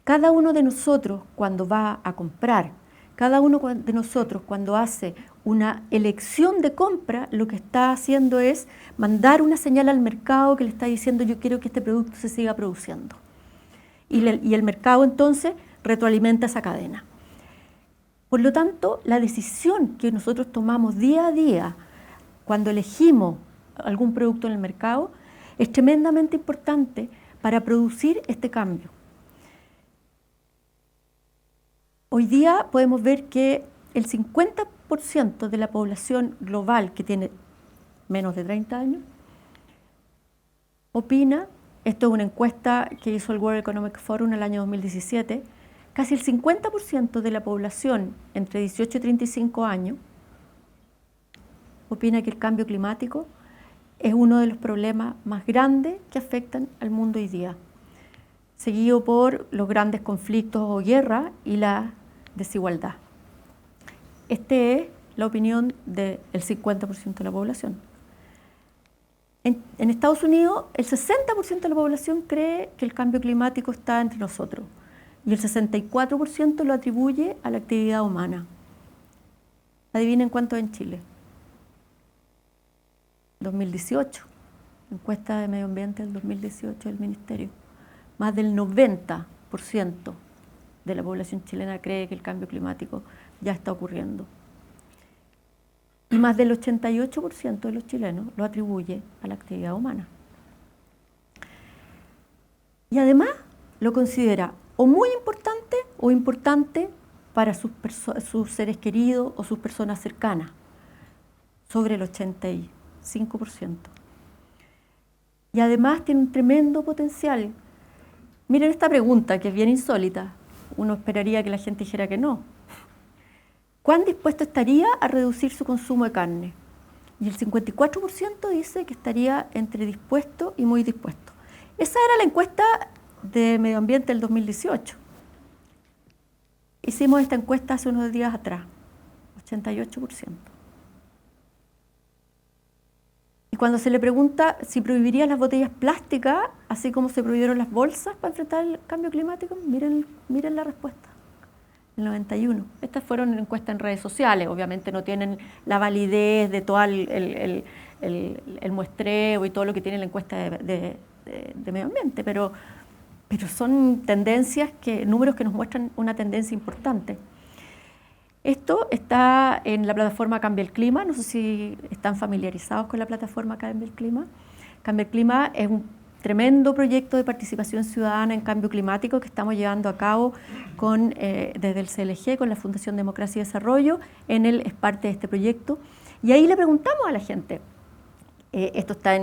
Cada uno de nosotros cuando va a comprar, cada uno de nosotros cuando hace una elección de compra, lo que está haciendo es mandar una señal al mercado que le está diciendo yo quiero que este producto se siga produciendo. Y el mercado entonces retroalimenta esa cadena. Por lo tanto, la decisión que nosotros tomamos día a día cuando elegimos algún producto en el mercado es tremendamente importante para producir este cambio. Hoy día podemos ver que el 50% de la población global que tiene menos de 30 años opina, esto es una encuesta que hizo el World Economic Forum en el año 2017, casi el 50% de la población entre 18 y 35 años opina que el cambio climático es uno de los problemas más grandes que afectan al mundo hoy día, seguido por los grandes conflictos o guerras y la desigualdad. Esta es la opinión del 50% de la población. En Estados Unidos, el 60% de la población cree que el cambio climático está entre nosotros y el 64% lo atribuye a la actividad humana. Adivinen cuánto en Chile. 2018, encuesta de medio ambiente del 2018 del Ministerio. Más del 90% de la población chilena cree que el cambio climático ya está ocurriendo. Y más del 88% de los chilenos lo atribuye a la actividad humana. Y además lo considera o muy importante o importante para sus seres queridos o sus personas cercanas, sobre el 85%. Y además tiene un tremendo potencial Miren esta pregunta, que es bien insólita. Uno esperaría que la gente dijera que no. ¿Cuán dispuesto estaría a reducir su consumo de carne? Y el 54% dice que estaría entre dispuesto y muy dispuesto. Esa era la encuesta de medio ambiente del 2018. Hicimos esta encuesta hace unos días atrás, 88%. Y cuando se le pregunta si prohibiría las botellas plásticas, así como se prohibieron las bolsas para enfrentar el cambio climático, miren la respuesta. El 91%. Estas fueron encuestas en redes sociales, obviamente no tienen la validez de todo el muestreo y todo lo que tiene la encuesta de medio ambiente, pero son tendencias, números que nos muestran una tendencia importante. Esto está en la plataforma Cambia el Clima, no sé si están familiarizados con la plataforma Cambia el Clima. Cambia el Clima es un tremendo proyecto de participación ciudadana en cambio climático que estamos llevando a cabo desde el CLG, con la Fundación Democracia y Desarrollo. Es parte de este proyecto. Y ahí le preguntamos a la gente, esto está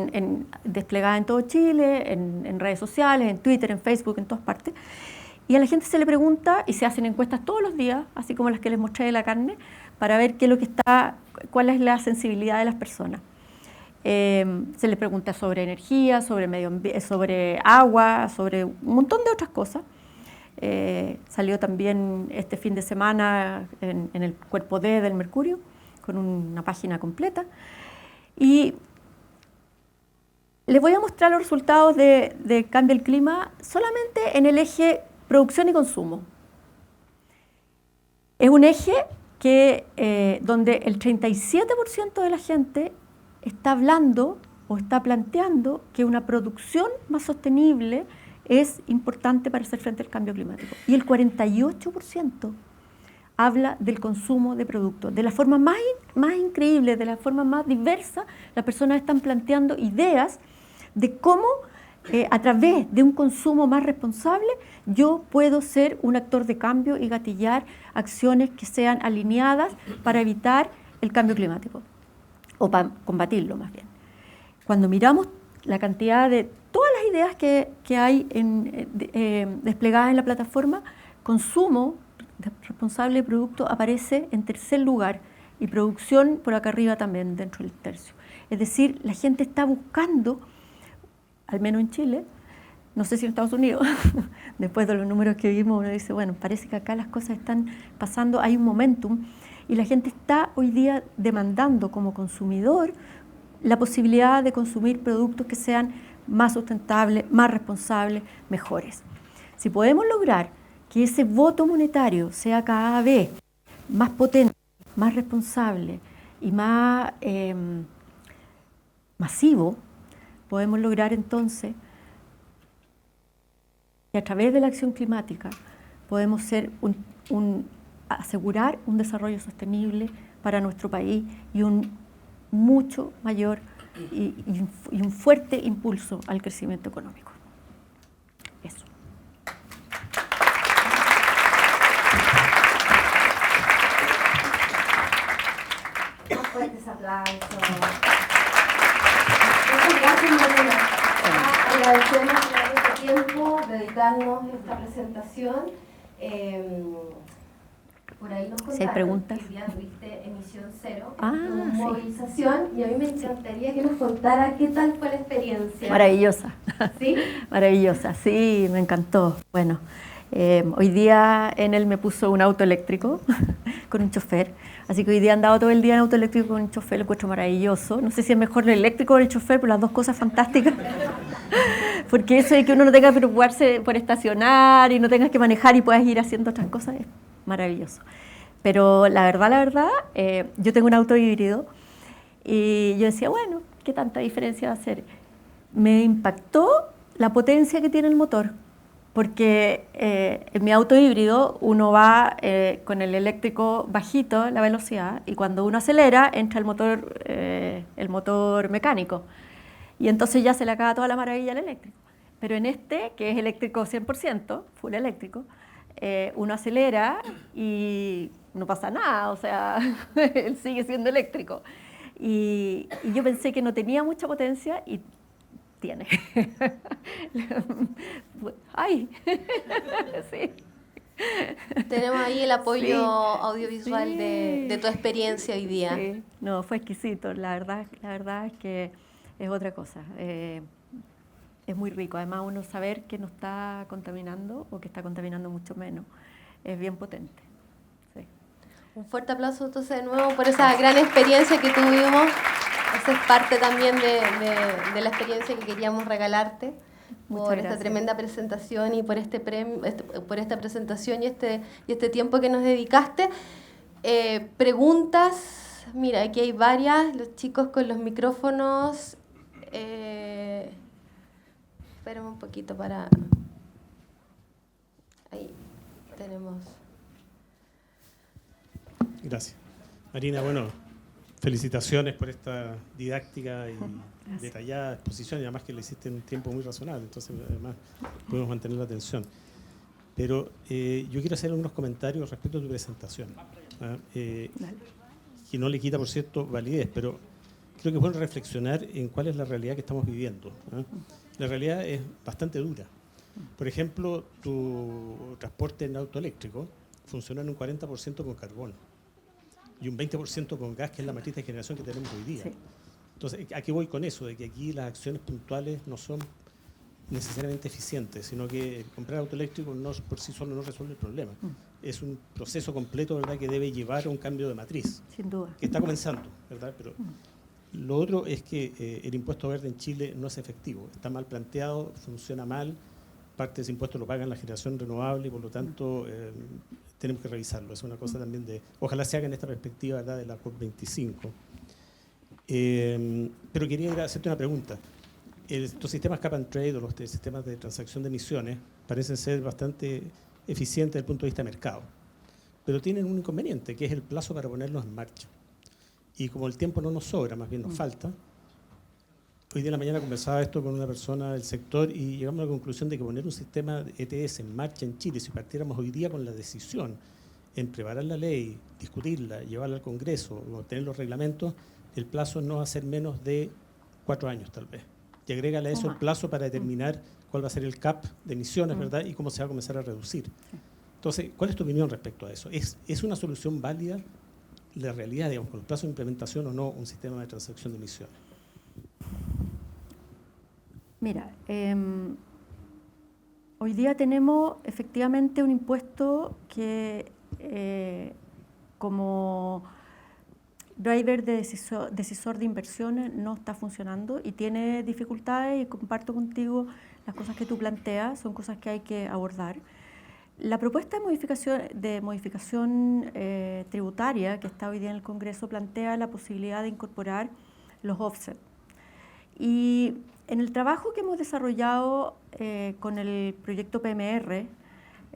desplegado en todo Chile, en redes sociales, en Twitter, en Facebook, en todas partes. Y a la gente se le pregunta, y se hacen encuestas todos los días, así como las que les mostré de la carne, para ver cuál es la sensibilidad de las personas. Se les pregunta sobre energía, sobre agua, sobre un montón de otras cosas. Salió también este fin de semana en el Cuerpo D del Mercurio, con una página completa. Y les voy a mostrar los resultados de Cambia el Clima solamente en el eje producción y consumo. Es un eje donde el 37% de la gente está hablando o está planteando que una producción más sostenible es importante para hacer frente al cambio climático. Y el 48% habla del consumo de productos. De la forma más increíble, de la forma más diversa, las personas están planteando ideas de cómo a través de un consumo más responsable yo puedo ser un actor de cambio y gatillar acciones que sean alineadas para evitar el cambio climático, o para combatirlo más bien. Cuando miramos la cantidad de todas las ideas que hay desplegadas en la plataforma, consumo responsable de producto aparece en tercer lugar y producción por acá arriba también dentro del tercio. Es decir, la gente está buscando, al menos en Chile, no sé si en Estados Unidos, después de los números que vimos, uno dice, bueno, parece que acá las cosas están pasando, hay un momentum, y la gente está hoy día demandando como consumidor la posibilidad de consumir productos que sean más sustentables, más responsables, mejores. Si podemos lograr que ese voto monetario sea cada vez más potente, más responsable y más masivo, podemos lograr entonces que a través de la acción climática podemos asegurar un desarrollo sostenible para nuestro país y un mucho mayor y un fuerte impulso al crecimiento económico. Eso. Fuertes aplausos. Muchas gracias, Mariana. Agradecemos este tiempo, dedicarnos a esta presentación. Por ahí nos contaron preguntas. que ya tuviste emisión cero, Sí. movilización, y a mí me encantaría que nos contara qué tal fue la experiencia. Maravillosa. ¿Sí? Maravillosa, sí, me encantó. Bueno, hoy día Enel me puso un auto eléctrico con un chofer, así que hoy día he andado todo el día en auto eléctrico con un chofer, lo encuentro maravilloso. No sé si es mejor el eléctrico o el chofer, pero las dos cosas fantásticas. Porque eso de que uno no tenga que preocuparse por estacionar y no tengas que manejar y puedas ir haciendo otras cosas es maravilloso. Pero la verdad, yo tengo un auto híbrido y yo decía, bueno, ¿qué tanta diferencia va a hacer? Me impactó la potencia que tiene el motor, porque en mi auto híbrido uno va con el eléctrico bajito, la velocidad, y cuando uno acelera entra el motor mecánico, y entonces ya se le acaba toda la maravilla al eléctrico. Pero en este, que es eléctrico 100%, full eléctrico, uno acelera y no pasa nada, o sea, él sigue siendo eléctrico. Y yo pensé que no tenía mucha potencia y tiene. ¡Ay! Sí. Tenemos ahí el apoyo Sí, audiovisual sí, de tu experiencia hoy día. Sí. No, fue exquisito. La verdad es que es otra cosa. Es muy rico. Además, uno saber que no está contaminando o que está contaminando mucho menos es bien potente. Sí. Un fuerte aplauso entonces de nuevo por esa gran experiencia que tuvimos. Esa es parte también de la experiencia que queríamos regalarte. Muchas Por gracias. esta tremenda presentación y por este premio, por esta presentación y este tiempo que nos dedicaste. Preguntas, mira, aquí hay varias, los chicos con los micrófonos. Espérame un poquito para... Ahí tenemos... Gracias. Marina, bueno, felicitaciones por esta didáctica y detallada exposición, y además que la hiciste en un tiempo muy razonable, entonces además podemos mantener la atención. Pero yo quiero hacer algunos comentarios respecto a tu presentación, que no le quita, por cierto, validez, pero creo que es bueno reflexionar en cuál es la realidad que estamos viviendo. La realidad es bastante dura. Por ejemplo, tu transporte en auto eléctrico funciona en un 40% con carbón y un 20% con gas, que es la matriz de generación que tenemos hoy día. Sí. Entonces, ¿a qué voy con eso? De que aquí las acciones puntuales no son necesariamente eficientes, sino que comprar auto eléctrico por sí solo no resuelve el problema. Es un proceso completo, ¿verdad?, que debe llevar a un cambio de matriz. Sin duda. Que está comenzando, ¿verdad? Pero lo otro es que el impuesto verde en Chile no es efectivo, está mal planteado, funciona mal, parte de ese impuesto lo pagan la generación renovable y por lo tanto tenemos que revisarlo. Es una cosa también ojalá se haga en esta perspectiva, ¿verdad?, de la COP25. Pero quería hacerte una pregunta. Estos sistemas cap and trade o los sistemas de transacción de emisiones parecen ser bastante eficientes desde el punto de vista de mercado, pero tienen un inconveniente, que es el plazo para ponerlos en marcha. Y como el tiempo no nos sobra, más bien nos falta, hoy día en la mañana conversaba esto con una persona del sector y llegamos a la conclusión de que poner un sistema de ETS en marcha en Chile, si partiéramos hoy día con la decisión en preparar la ley, discutirla, llevarla al Congreso, obtener los reglamentos, el plazo no va a ser menos de 4 años tal vez. Y agrégale a eso el plazo para determinar cuál va a ser el cap de emisiones, ¿verdad?, y cómo se va a comenzar a reducir. Entonces, ¿cuál es tu opinión respecto a eso? ¿Es una solución válida la realidad, digamos, con el plazo de implementación o no, un sistema de transacción de emisiones? Mira, hoy día tenemos efectivamente un impuesto que como driver de decisor de inversiones no está funcionando y tiene dificultades, y comparto contigo las cosas que tú planteas, son cosas que hay que abordar. La propuesta de modificación tributaria que está hoy día en el Congreso plantea la posibilidad de incorporar los offsets. Y en el trabajo que hemos desarrollado con el proyecto PMR,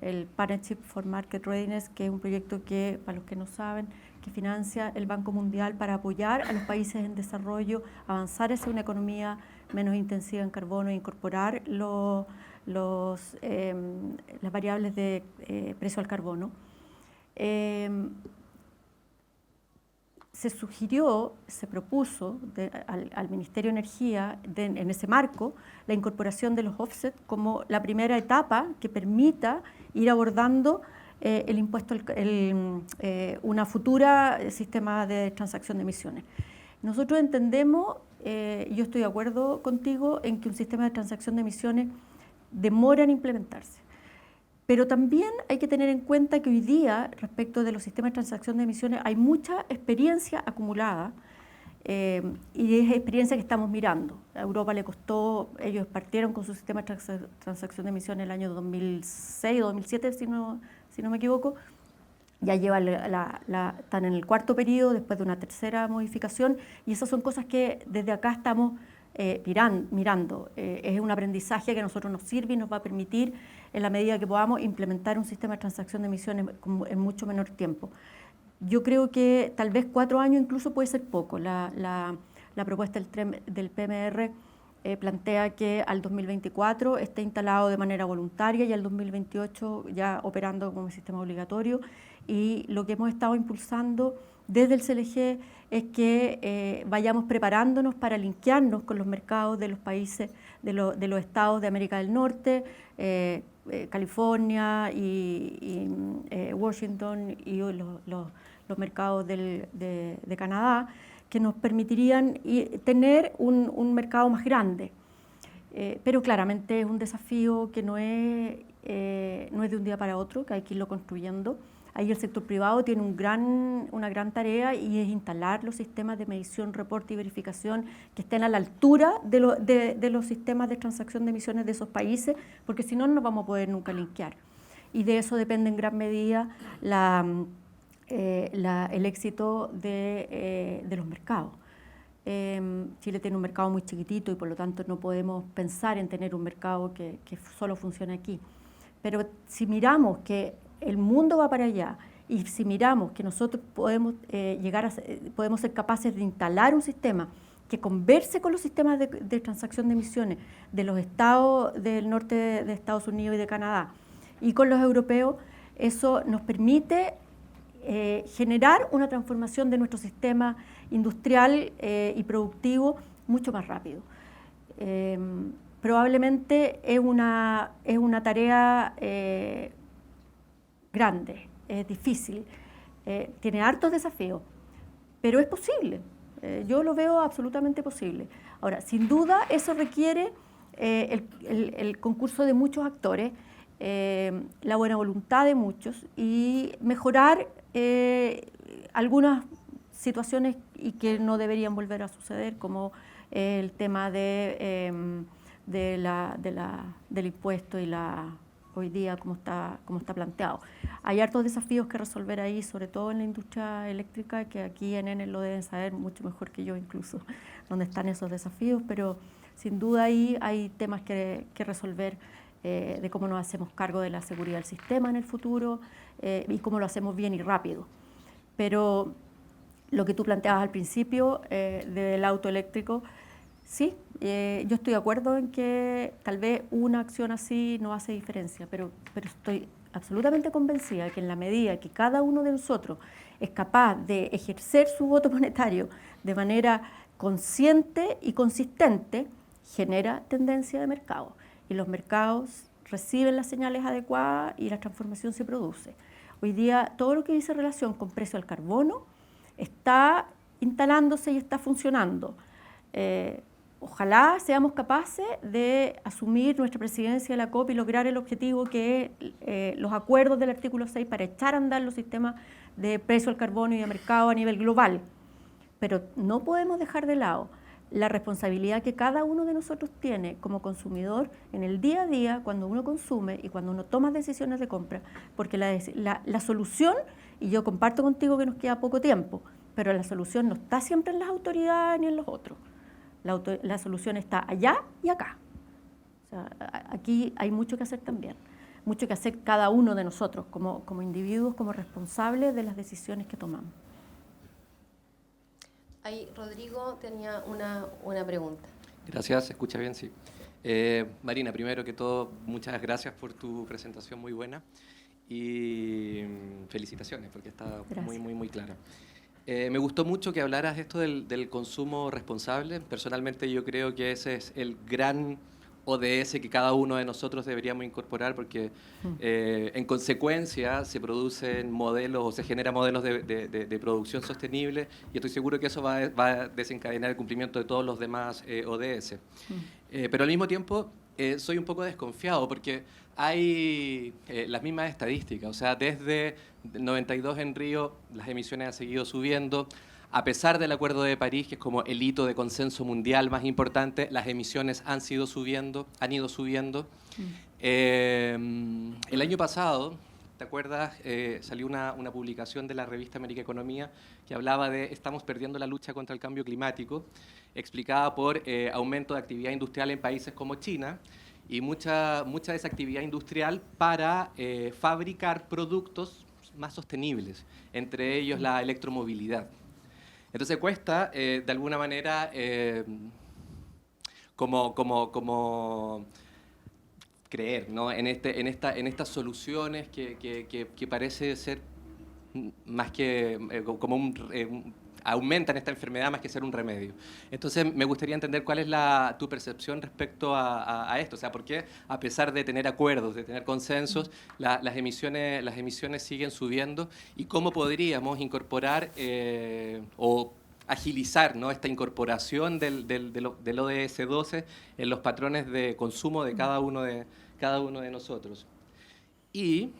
el Partnership for Market Readiness, que es un proyecto que, para los que no saben, que financia el Banco Mundial para apoyar a los países en desarrollo, avanzar hacia una economía menos intensiva en carbono e incorporar las variables de precio al carbono. Se sugirió, se propuso al Ministerio de Energía, en ese marco, la incorporación de los offsets como la primera etapa que permita ir abordando el impuesto, una futura sistema de transacción de emisiones. Nosotros entendemos, y yo estoy de acuerdo contigo, en que un sistema de transacción de emisiones demora en implementarse. Pero también hay que tener en cuenta que hoy día, respecto de los sistemas de transacción de emisiones, hay mucha experiencia acumulada y es experiencia que estamos mirando. A Europa le costó, ellos partieron con su sistema de transacción de emisiones en el año 2006 o 2007, si no me equivoco. Ya llevan están en el cuarto periodo, después de una tercera modificación, y esas son cosas que desde acá estamos mirando. Es un aprendizaje que a nosotros nos sirve y nos va a permitir, en la medida que podamos, implementar un sistema de transacción de emisiones en mucho menor tiempo. Yo creo que tal vez 4 años incluso puede ser poco. La propuesta del PMR plantea que al 2024 esté instalado de manera voluntaria y al 2028 ya operando como sistema obligatorio. Y lo que hemos estado impulsando desde el CLG es que vayamos preparándonos para linkearnos con los mercados de los países de los estados de América del Norte, California y Washington y los mercados de Canadá, que nos permitirían tener un mercado más grande. Pero claramente es un desafío que no es de un día para otro, que hay que irlo construyendo. Ahí el sector privado tiene una gran tarea, y es instalar los sistemas de medición, reporte y verificación que estén a la altura de los sistemas de transacción de emisiones de esos países, porque si no, no vamos a poder nunca linkear. Y de eso depende en gran medida el éxito de los mercados. Chile tiene un mercado muy chiquitito y por lo tanto no podemos pensar en tener un mercado que solo funcione aquí. Pero si miramos que el mundo va para allá, y si miramos que nosotros podemos podemos ser capaces de instalar un sistema que converse con los sistemas de transacción de emisiones de los estados del norte de Estados Unidos y de Canadá y con los europeos, eso nos permite generar una transformación de nuestro sistema industrial y productivo mucho más rápido. Probablemente es una tarea grande, es difícil, tiene hartos desafíos, pero es posible. Yo lo veo absolutamente posible. Ahora, sin duda, eso requiere el concurso de muchos actores, la buena voluntad de muchos y mejorar algunas situaciones y que no deberían volver a suceder, como el tema del impuesto y hoy día como está planteado. Hay hartos desafíos que resolver ahí, sobre todo en la industria eléctrica, que aquí en Enel lo deben saber mucho mejor que yo incluso, dónde están esos desafíos, pero sin duda ahí hay temas que resolver, de cómo nos hacemos cargo de la seguridad del sistema en el futuro y cómo lo hacemos bien y rápido. Pero lo que tú planteabas al principio del auto eléctrico, sí, yo estoy de acuerdo en que tal vez una acción así no hace diferencia, pero estoy absolutamente convencida de que en la medida que cada uno de nosotros es capaz de ejercer su voto monetario de manera consciente y consistente, genera tendencia de mercado. Y los mercados reciben las señales adecuadas y la transformación se produce. Hoy día todo lo que dice relación con precio al carbono está instalándose y está funcionando. Ojalá seamos capaces de asumir nuestra presidencia de la COP y lograr el objetivo que es los acuerdos del artículo 6 para echar a andar los sistemas de precio al carbono y de mercado a nivel global. Pero no podemos dejar de lado la responsabilidad que cada uno de nosotros tiene como consumidor en el día a día, cuando uno consume y cuando uno toma decisiones de compra, porque la solución, y yo comparto contigo que nos queda poco tiempo, pero la solución no está siempre en las autoridades ni en los otros. La solución está allá y acá. O sea, aquí hay mucho que hacer también, mucho que hacer cada uno de nosotros como individuos, como responsables de las decisiones que tomamos. Ahí Rodrigo tenía una pregunta. Gracias, ¿se escucha bien? Sí. Marina, primero que todo, muchas gracias por tu presentación muy buena y felicitaciones porque está muy clara. Me gustó mucho que hablaras esto del consumo responsable. Personalmente yo creo que ese es el gran ODS que cada uno de nosotros deberíamos incorporar porque en consecuencia se producen modelos o se generan modelos de producción sostenible y estoy seguro que eso va a desencadenar el cumplimiento de todos los demás ODS. Pero al mismo tiempo soy un poco desconfiado porque hay las mismas estadísticas, o sea, desde 92 en Río las emisiones han seguido subiendo. A pesar del Acuerdo de París, que es como el hito de consenso mundial más importante, las emisiones han ido subiendo. El año pasado, ¿te acuerdas? Salió una publicación de la revista América Economía que hablaba de estamos perdiendo la lucha contra el cambio climático, explicada por aumento de actividad industrial en países como China y mucha de esa actividad industrial para fabricar productos más sostenibles, entre ellos la electromovilidad. Entonces cuesta, de alguna manera, como creer, ¿no? en estas soluciones que parece ser más que como aumentan esta enfermedad más que ser un remedio. Entonces, me gustaría entender cuál es tu percepción respecto a esto. O sea, ¿por qué, a pesar de tener acuerdos, de tener consensos, las emisiones siguen subiendo? ¿Y cómo podríamos incorporar o agilizar, ¿no?, esta incorporación del ODS 12 en los patrones de consumo de cada uno de nosotros? Y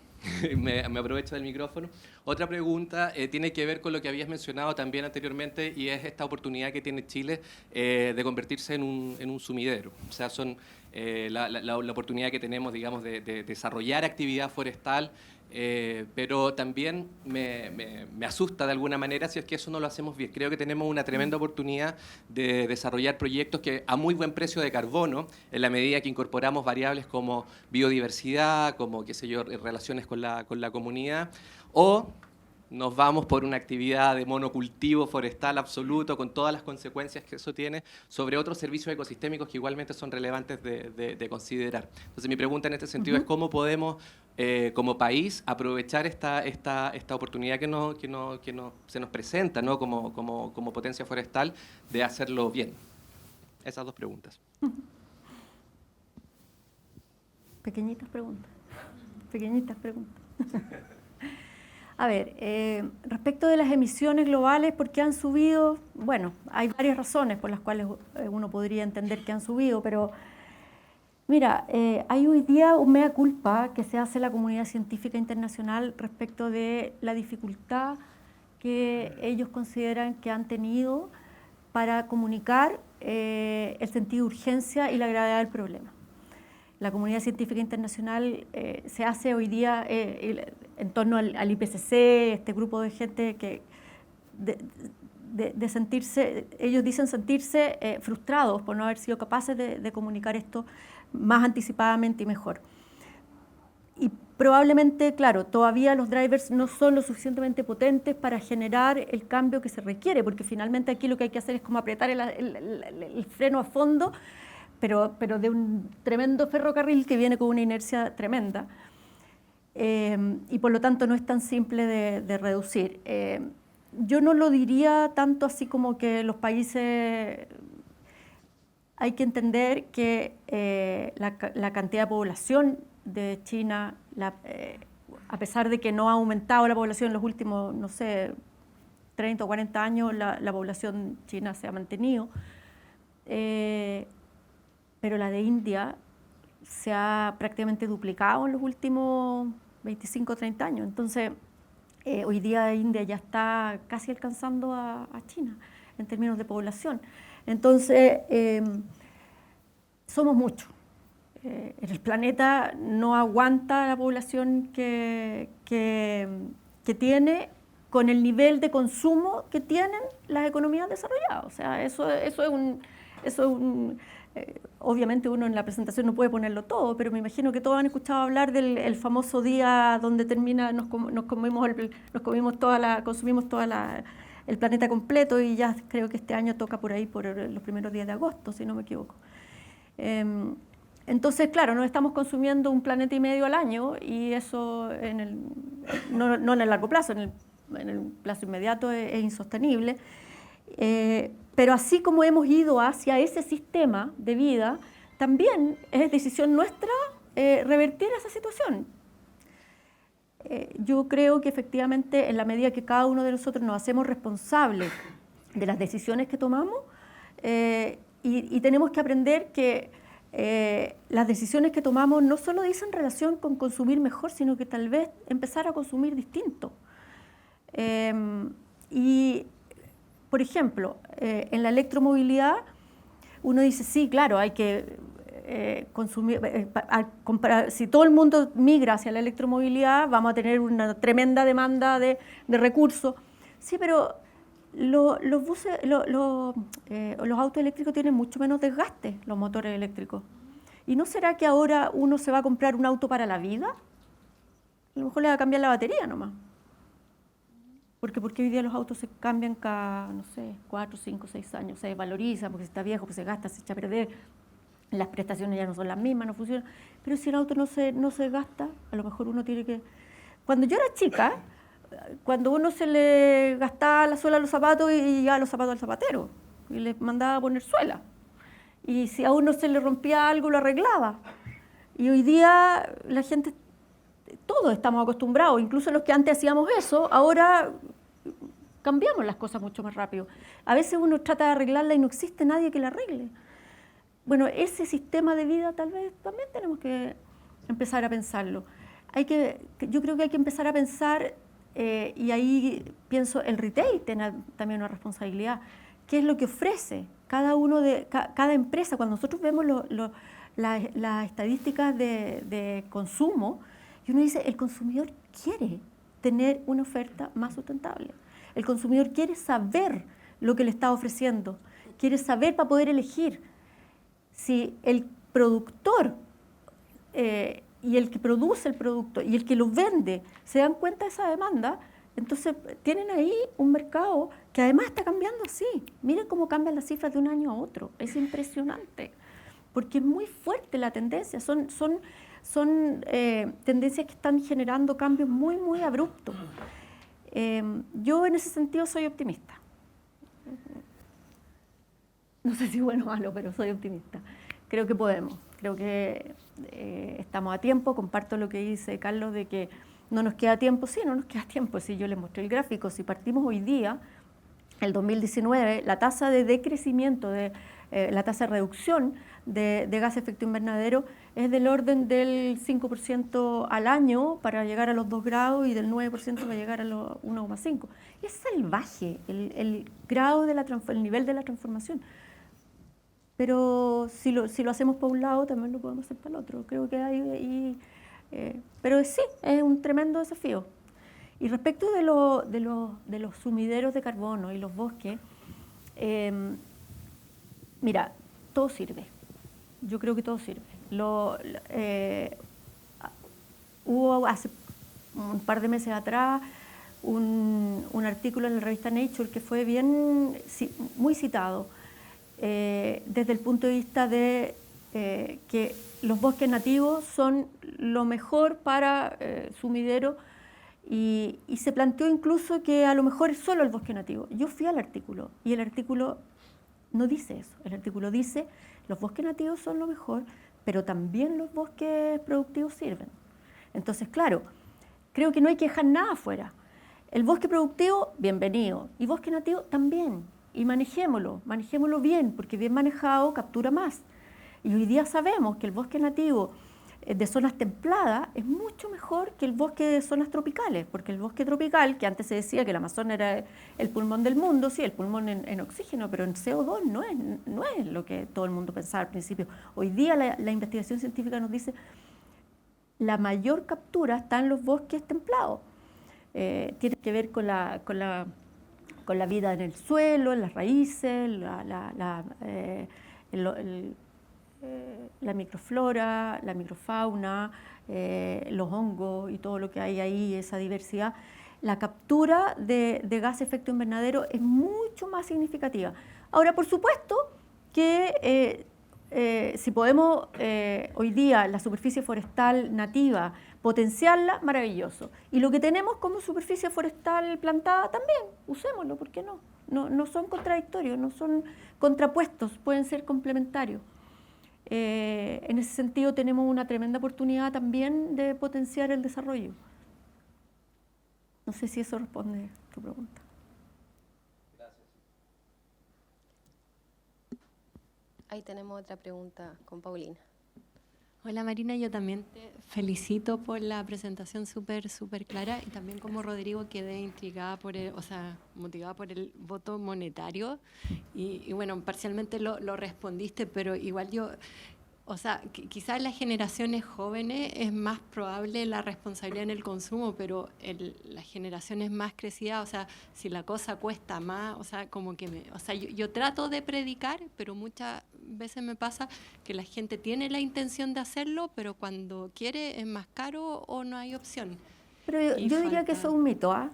me aprovecho del micrófono. Otra pregunta tiene que ver con lo que habías mencionado también anteriormente, y es esta oportunidad que tiene Chile de convertirse en un sumidero. O sea, son la oportunidad que tenemos, digamos, de desarrollar actividad forestal, pero también me asusta de alguna manera si es que eso no lo hacemos bien. Creo que tenemos una tremenda oportunidad de desarrollar proyectos que a muy buen precio de carbono, en la medida que incorporamos variables como biodiversidad, como, qué sé yo, relaciones con la comunidad, o nos vamos por una actividad de monocultivo forestal absoluto, con todas las consecuencias que eso tiene sobre otros servicios ecosistémicos que igualmente son relevantes de considerar. Entonces, mi pregunta en este sentido es cómo podemos, como país, aprovechar esta oportunidad que se nos presenta, ¿no?, como potencia forestal, de hacerlo bien. Esas dos preguntas. Pequeñitas preguntas. A ver, respecto de las emisiones globales, ¿por qué han subido? Bueno, hay varias razones por las cuales uno podría entender que han subido, pero mira, hay hoy día un mea culpa que se hace la comunidad científica internacional respecto de la dificultad que ellos consideran que han tenido para comunicar el sentido de urgencia y la gravedad del problema. La comunidad científica internacional se hace hoy día en torno al IPCC, este grupo de gente que de sentirse, ellos dicen sentirse frustrados por no haber sido capaces de comunicar esto más anticipadamente y mejor. Y probablemente, claro, todavía los drivers no son lo suficientemente potentes para generar el cambio que se requiere, porque finalmente aquí lo que hay que hacer es como apretar el freno a fondo, pero de un tremendo ferrocarril que viene con una inercia tremenda. Y por lo tanto no es tan simple de reducir. Yo no lo diría tanto así como que los países... Hay que entender que la cantidad de población de China, a pesar de que no ha aumentado la población en los últimos, no sé, 30 o 40 años, la población china se ha mantenido. Pero la de India se ha prácticamente duplicado en los últimos 25 o 30 años. Entonces, hoy día India ya está casi alcanzando a China en términos de población. Entonces, somos muchos. El planeta no aguanta la población que tiene con el nivel de consumo que tienen las economías desarrolladas. O sea, eso es un obviamente uno en la presentación no puede ponerlo todo, pero me imagino que todos han escuchado hablar del famoso día donde consumimos el planeta completo, y ya creo que este año toca por ahí por los primeros días de agosto, si no me equivoco. Entonces, claro, nos estamos consumiendo 1,5 planetas al año, y eso no en el largo plazo, en el plazo inmediato es insostenible. Pero así como hemos ido hacia ese sistema de vida, también es decisión nuestra revertir esa situación. Yo creo que efectivamente, en la medida que cada uno de nosotros nos hacemos responsables de las decisiones que tomamos, y tenemos que aprender que las decisiones que tomamos no solo dicen relación con consumir mejor, sino que tal vez empezar a consumir distinto. Por ejemplo, en la electromovilidad, uno dice, sí, claro, hay que consumir, si todo el mundo migra hacia la electromovilidad, vamos a tener una tremenda demanda de recursos. Sí, pero los autos eléctricos tienen mucho menos desgaste, los motores eléctricos. ¿Y no será que ahora uno se va a comprar un auto para la vida? A lo mejor le va a cambiar la batería nomás. Porque hoy día los autos se cambian cada, no sé, 4, 5, 6 años, se desvalorizan, porque está viejo, pues se gasta, se echa a perder, las prestaciones ya no son las mismas, no funcionan. Pero si el auto no se gasta, a lo mejor uno tiene que... Cuando yo era chica, cuando uno se le gastaba la suela a los zapatos y ya los zapatos al zapatero y le mandaba a poner suela. Y si a uno se le rompía algo, lo arreglaba. Y hoy día la gente, todos estamos acostumbrados, incluso los que antes hacíamos eso, ahora cambiamos las cosas mucho más rápido. A veces uno trata de arreglarla y no existe nadie que la arregle. Bueno, ese sistema de vida tal vez también tenemos que empezar a pensarlo. Yo creo que hay que empezar a pensar, y ahí pienso, el retail tiene también una responsabilidad. ¿Qué es lo que ofrece cada empresa? Cuando nosotros vemos las estadísticas de consumo, y uno dice, el consumidor quiere tener una oferta más sustentable. El consumidor quiere saber lo que le está ofreciendo, quiere saber para poder elegir. Si el productor y el que produce el producto y el que lo vende se dan cuenta de esa demanda, entonces tienen ahí un mercado que además está cambiando así. Miren cómo cambian las cifras de un año a otro. Es impresionante, porque es muy fuerte la tendencia. Son tendencias que están generando cambios muy, muy abruptos. Yo en ese sentido soy optimista. No sé si bueno o malo, pero soy optimista. Creo que podemos, creo que estamos a tiempo. Comparto lo que dice Carlos de que no nos queda tiempo. Sí, no nos queda tiempo. Si yo les mostré el gráfico, si partimos hoy día, el 2019, la tasa de decrecimiento, la tasa de reducción de gas de efecto invernadero es del orden del 5% al año para llegar a los 2 grados y del 9% para llegar a los 1,5. Es salvaje el grado el nivel de la transformación. Pero si lo hacemos para un lado, también lo podemos hacer para el otro. Creo que pero sí, es un tremendo desafío. Y respecto de los sumideros de carbono y los bosques, mira, todo sirve. Yo creo que todo sirve. Hubo hace un par de meses atrás un artículo en la revista Nature que fue muy citado, desde el punto de vista de que los bosques nativos son lo mejor para sumidero, y se planteó incluso que a lo mejor es solo el bosque nativo. Yo fui al artículo y el artículo no dice eso. El artículo dice los bosques nativos son lo mejor, pero también los bosques productivos sirven. Entonces, claro, creo que no hay que dejar nada afuera. El bosque productivo, bienvenido, y bosque nativo también. Y manejémoslo bien, porque bien manejado captura más. Y hoy día sabemos que el bosque nativo de zonas templadas es mucho mejor que el bosque de zonas tropicales, porque el bosque tropical, que antes se decía que el Amazonas era el pulmón del mundo, sí, el pulmón en oxígeno, pero en CO2 no es lo que todo el mundo pensaba al principio. Hoy día la investigación científica nos dice la mayor captura está en los bosques templados. Tiene que ver con la vida en el suelo, en las raíces, la microflora, la microfauna, los hongos y todo lo que hay ahí, esa diversidad. La captura de gas de efecto invernadero es mucho más significativa. Ahora, por supuesto que si podemos hoy día la superficie forestal nativa potenciarla, maravilloso. Y lo que tenemos como superficie forestal plantada también, usémoslo, ¿por qué no? No son contradictorios, no son contrapuestos, pueden ser complementarios. En ese sentido tenemos una tremenda oportunidad también de potenciar el desarrollo. No sé si eso responde a tu pregunta. Gracias. Ahí tenemos otra pregunta con Paulina. Hola Marina, yo también te felicito por la presentación súper clara, y también como Rodrigo quedé intrigada motivada por el voto monetario y bueno, parcialmente lo respondiste, pero igual quizás en las generaciones jóvenes es más probable la responsabilidad en el consumo, pero las generaciones más crecidas, si la cosa cuesta más, yo trato de predicar, pero muchas veces me pasa que la gente tiene la intención de hacerlo, pero cuando quiere es más caro o no hay opción. Pero yo diría que eso es un mito, ¿ah?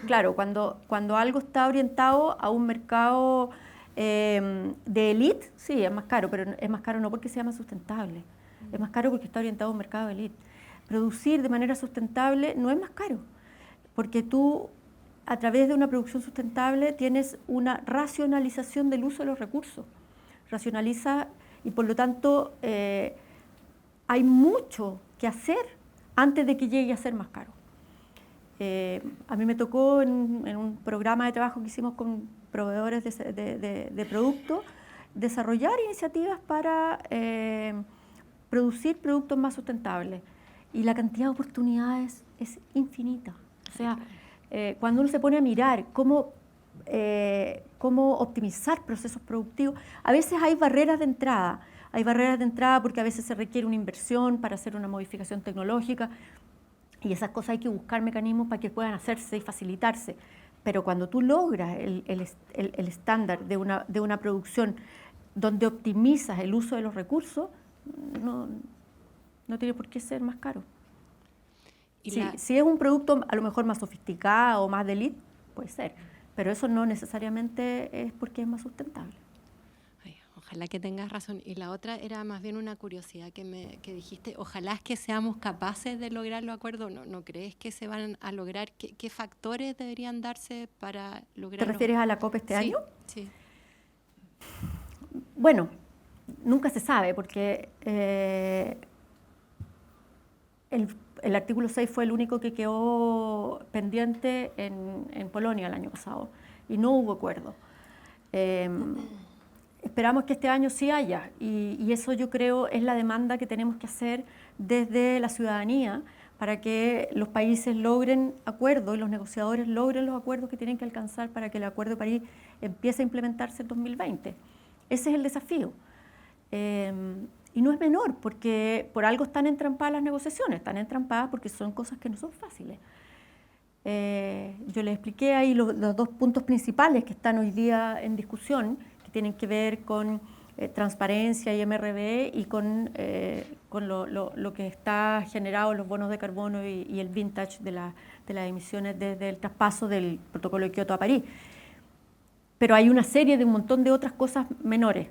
Claro, cuando algo está orientado a un mercado de élite, sí, es más caro, pero es más caro no porque sea más sustentable, es más caro porque está orientado a un mercado de élite. Producir de manera sustentable no es más caro. porque tú, a través de una producción sustentable, tienes una racionalización del uso de los recursos. Racionaliza y por lo tanto hay mucho que hacer antes de que llegue a ser más caro. A mí me tocó en un programa de trabajo que hicimos con proveedores de productos, desarrollar iniciativas para producir productos más sustentables. Y la cantidad de oportunidades es infinita. O sea, cuando uno se pone a mirar cómo optimizar procesos productivos, a veces hay barreras de entrada. Hay barreras de entrada porque a veces se requiere una inversión para hacer una modificación tecnológica y esas cosas hay que buscar mecanismos para que puedan hacerse y facilitarse. Pero cuando tú logras el estándar de una producción donde optimizas el uso de los recursos, no tiene por qué ser más caro. Si es un producto a lo mejor más sofisticado o más de élite, puede ser, pero eso no necesariamente es porque es más sustentable. Ay, ojalá que tengas razón. Y la otra era más bien una curiosidad que dijiste, ojalá es que seamos capaces de lograr los acuerdos. ¿No crees que se van a lograr? ¿Qué factores deberían darse para lograr? ¿Te refieres a la COP este año? Sí. Bueno, nunca se sabe porque el artículo 6 fue el único que quedó pendiente en Polonia el año pasado y no hubo acuerdo. Esperamos que este año sí haya y eso yo creo es la demanda que tenemos que hacer desde la ciudadanía para que los países logren acuerdos y los negociadores logren los acuerdos que tienen que alcanzar para que el Acuerdo de París empiece a implementarse en 2020. Ese es el desafío. Y no es menor, porque por algo están entrampadas las negociaciones, están entrampadas porque son cosas que no son fáciles. Yo les expliqué ahí los dos puntos principales que están hoy día en discusión, que tienen que ver con transparencia y MRV y con lo que está generado en los bonos de carbono y el vintage de las emisiones desde el traspaso del protocolo de Kioto a París. Pero hay una serie de un montón de otras cosas menores.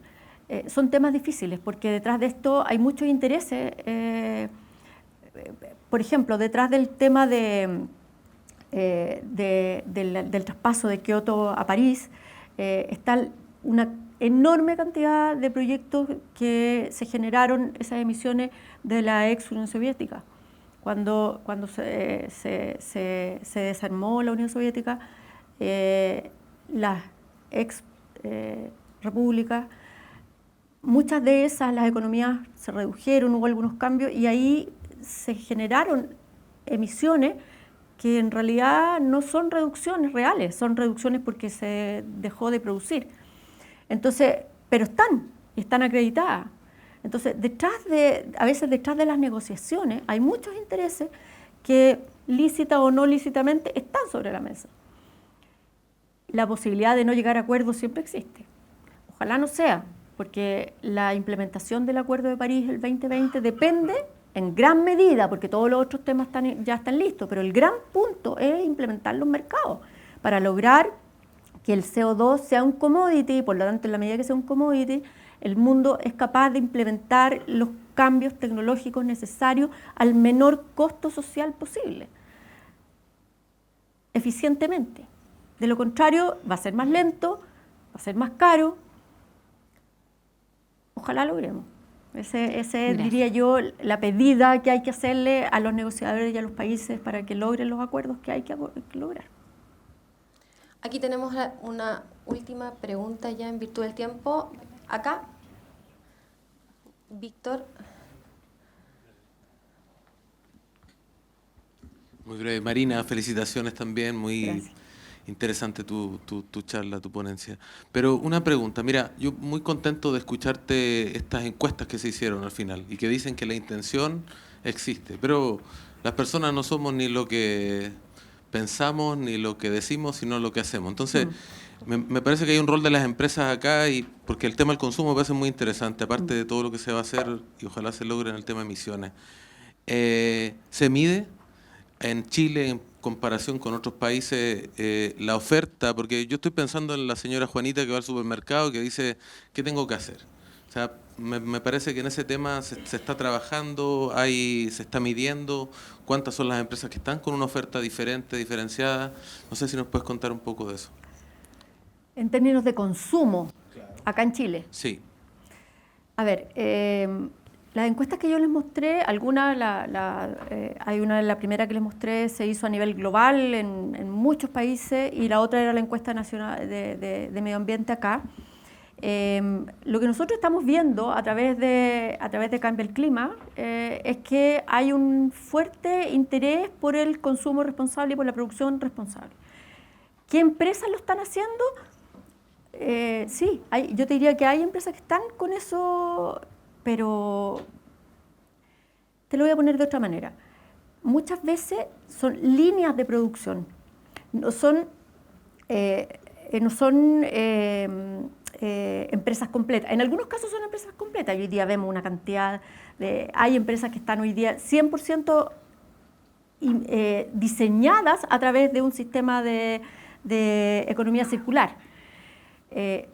Son temas difíciles porque detrás de esto hay muchos intereses. Por ejemplo, detrás del tema del traspaso de Kioto a París está una enorme cantidad de proyectos que se generaron esas emisiones de la ex Unión Soviética. Cuando se desarmó la Unión Soviética, las ex repúblicas, muchas de esas, las economías se redujeron, hubo algunos cambios y ahí se generaron emisiones que en realidad no son reducciones reales, son reducciones porque se dejó de producir. Entonces, pero están acreditadas. Entonces, a veces detrás de las negociaciones hay muchos intereses que lícita o no lícitamente están sobre la mesa. La posibilidad de no llegar a acuerdos siempre existe. Ojalá no sea, porque la implementación del Acuerdo de París el 2020 depende en gran medida, porque todos los otros temas ya están listos, pero el gran punto es implementar los mercados para lograr que el CO2 sea un commodity y por lo tanto en la medida que sea un commodity, el mundo es capaz de implementar los cambios tecnológicos necesarios al menor costo social posible, eficientemente. De lo contrario, va a ser más lento, va a ser más caro. Ojalá logremos. Ese es, diría yo, la pedida que hay que hacerle a los negociadores y a los países para que logren los acuerdos que hay que lograr. Aquí tenemos una última pregunta ya en virtud del tiempo. Acá, Víctor. Muy breve. Marina, felicitaciones también, muy Gracias. interesante tu charla, tu ponencia. Pero una pregunta, mira, yo muy contento de escucharte estas encuestas que se hicieron al final y que dicen que la intención existe, pero las personas no somos ni lo que pensamos ni lo que decimos, sino lo que hacemos. Entonces, me parece que hay un rol de las empresas acá, y porque el tema del consumo me parece muy interesante, aparte de todo lo que se va a hacer y ojalá se logre en el tema de emisiones. ¿Se mide en Chile, en comparación con otros países, la oferta? Porque yo estoy pensando en la señora Juanita que va al supermercado y que dice, ¿qué tengo que hacer? sea, me parece que en ese tema se está trabajando, se está midiendo cuántas son las empresas que están con una oferta diferente, diferenciada. No sé si nos puedes contar un poco de eso. En términos de consumo, acá en Chile. Sí. A ver, las encuestas que yo les mostré, algunas, hay una, la primera que les mostré se hizo a nivel global en muchos países y la otra era la encuesta nacional de medio ambiente acá. Lo que nosotros estamos viendo a través de Cambia el Clima es que hay un fuerte interés por el consumo responsable y por la producción responsable. ¿Qué empresas lo están haciendo? Sí, yo te diría que hay empresas que están con eso, pero te lo voy a poner de otra manera. Muchas veces son líneas de producción, no son empresas completas. En algunos casos son empresas completas. Hoy día vemos una cantidad hay empresas que están hoy día 100% diseñadas a través de un sistema de economía circular.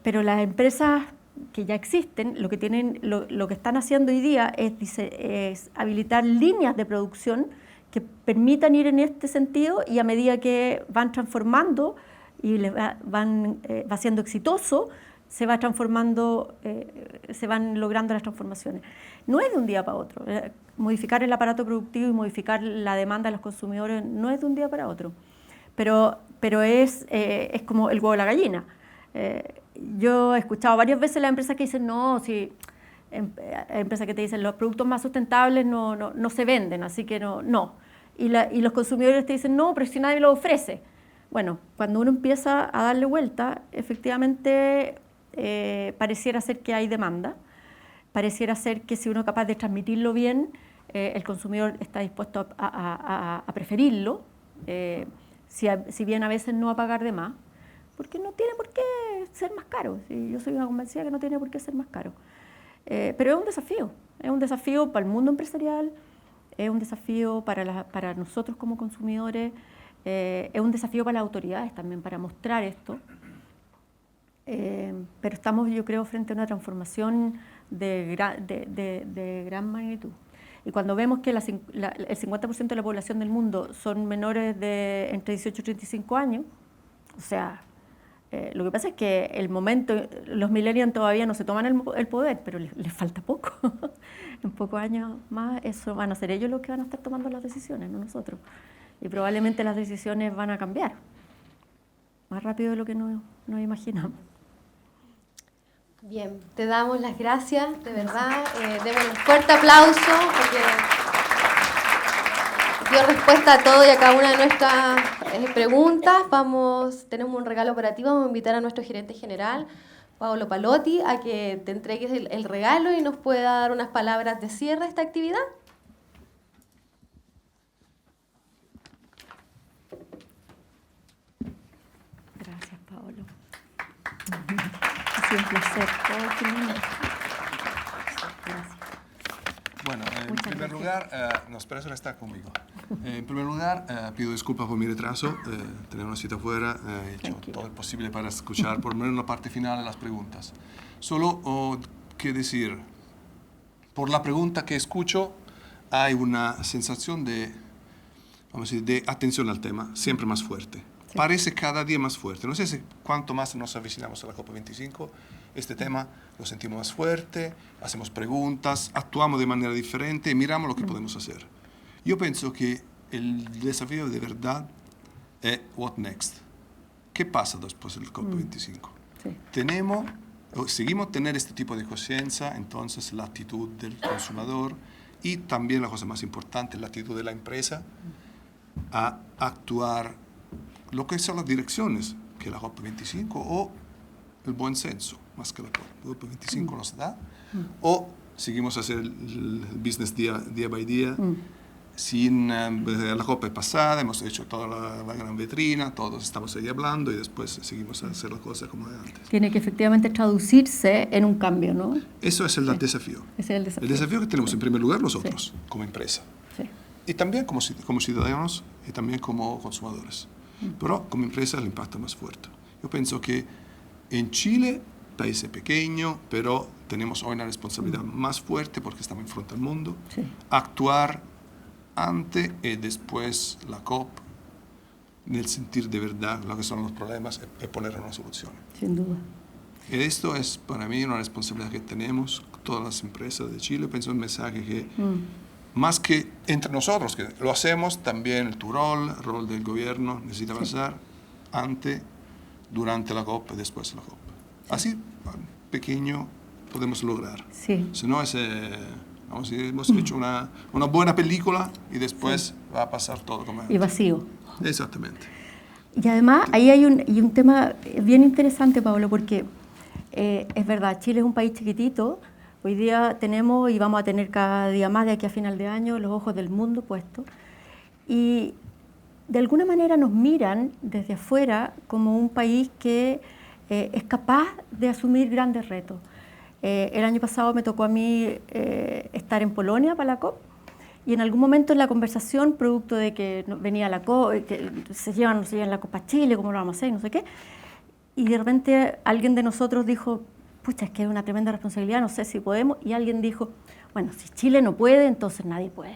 Pero las empresas que ya existen, lo que están haciendo hoy día es habilitar líneas de producción que permitan ir en este sentido, y a medida que van transformando y va siendo exitoso, se va transformando, se van logrando las transformaciones. No es de un día para otro. Modificar el aparato productivo y modificar la demanda de los consumidores no es de un día para otro. Pero es como el huevo y la gallina. Yo he escuchado varias veces las empresas que dicen, no, si empresas que te dicen los productos más sustentables no se venden, así que no. Y los consumidores te dicen, no, pero si nadie lo ofrece. Bueno, cuando uno empieza a darle vuelta, efectivamente pareciera ser que hay demanda, pareciera ser que si uno es capaz de transmitirlo bien, el consumidor está dispuesto a preferirlo, si bien a veces no a pagar de más, porque no tiene por qué ser más caro. Sí, yo soy una convencida que no tiene por qué ser más caro. Pero es un desafío para el mundo empresarial, es un desafío para nosotros como consumidores, es un desafío para las autoridades también, para mostrar esto. Pero estamos, yo creo, frente a una transformación de gran magnitud. Y cuando vemos que el 50% de la población del mundo son menores de entre 18 y 35 años, o sea, lo que pasa es que los millennials todavía no se toman el poder, pero les falta poco. En pocos años más, eso van a ser ellos los que van a estar tomando las decisiones, no nosotros. Y probablemente las decisiones van a cambiar más rápido de lo que nos imaginamos. Bien, te damos las gracias, de verdad. Démosle un fuerte aplauso porque dio respuesta a todo y a cada una de nuestras preguntas. Tenemos un regalo para ti. Vamos a invitar a nuestro gerente general, Paolo Palotti, a que te entregues el regalo y nos pueda dar unas palabras de cierre a esta actividad. Gracias, Paolo. Ha sido un placer. Qué lindo. Gracias. Bueno, en primer lugar, no, espera, eso está conmigo. En primer lugar, pido disculpas por mi retraso. Tenía una cita afuera, he hecho todo lo posible para escuchar por lo menos la parte final de las preguntas. Solo que decir, por la pregunta que escucho, hay una sensación de atención al tema, siempre más fuerte. Sí. Parece cada día más fuerte. No sé si cuanto más nos avicinamos a la COP25, este tema lo sentimos más fuerte, hacemos preguntas, actuamos de manera diferente y miramos lo que podemos hacer. Yo pienso que el desafío de verdad es what next. ¿Qué pasa después del COP25? Sí. Seguimos teniendo este tipo de conciencia, entonces la actitud del consumidor y también la cosa más importante, la actitud de la empresa a actuar lo que son las direcciones que la COP25 o el buen senso, más que la COP25 nos da, o seguimos a hacer el business día by día, sin la COP pasada, hemos hecho toda la gran vitrina, todos estamos ahí hablando y después seguimos a hacer la cosa como de antes. Tiene que efectivamente traducirse en un cambio, ¿no? Eso es el desafío. Ese es el desafío. El desafío que tenemos en primer lugar nosotros, como empresa. Sí. Y también como ciudadanos y también como consumidores. Pero como empresa el impacto es más fuerte. Yo pienso que en Chile país es pequeño, pero tenemos hoy una responsabilidad más fuerte porque estamos en frente al mundo. Sí. Actuar antes y después la COP, en el sentir de verdad lo que son los problemas y poner una solución. Sin duda. Y esto es para mí una responsabilidad que tenemos, todas las empresas de Chile. Pienso un mensaje que, más que entre nosotros, que lo hacemos, también tu rol, el rol del gobierno, necesita pasar antes, durante la COP y después de la COP. Así, pequeño, podemos lograr. Sí. Si no, vamos a decir, hemos hecho una buena película y después va a pasar todo como Y vacío. Exactamente. Y además, ahí hay un tema bien interesante, Pablo, porque es verdad, Chile es un país chiquitito. Hoy día tenemos y vamos a tener cada día más de aquí a final de año los ojos del mundo puestos. Y de alguna manera nos miran desde afuera como un país que es capaz de asumir grandes retos. El año pasado me tocó a mí estar en Polonia para la COP. Y en algún momento en la conversación, producto de que venía la COP, que se llevan o no se llevan la Copa Chile, cómo lo vamos a hacer, no sé qué, y de repente alguien de nosotros dijo, pucha, es que es una tremenda responsabilidad, no sé si podemos, y alguien dijo, bueno, si Chile no puede, entonces nadie puede.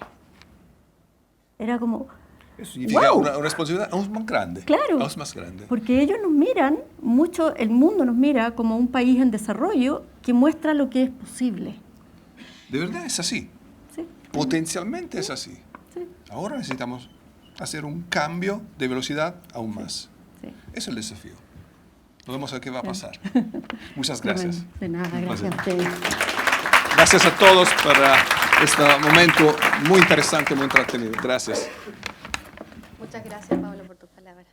Era como, eso significa wow, una responsabilidad aún más grande. Claro, aún más grande. Porque ellos nos miran, mucho, el mundo nos mira como un país en desarrollo que muestra lo que es posible. De verdad es así. Sí. Potencialmente es así. Sí. Ahora necesitamos hacer un cambio de velocidad aún más. Sí. Ese es el desafío. Vamos a ver qué va a pasar. Muchas gracias. De nada, gracias a ustedes. Gracias a todos por este momento muy interesante, muy entretenido. Gracias. Muchas gracias, Pablo, por tus palabras.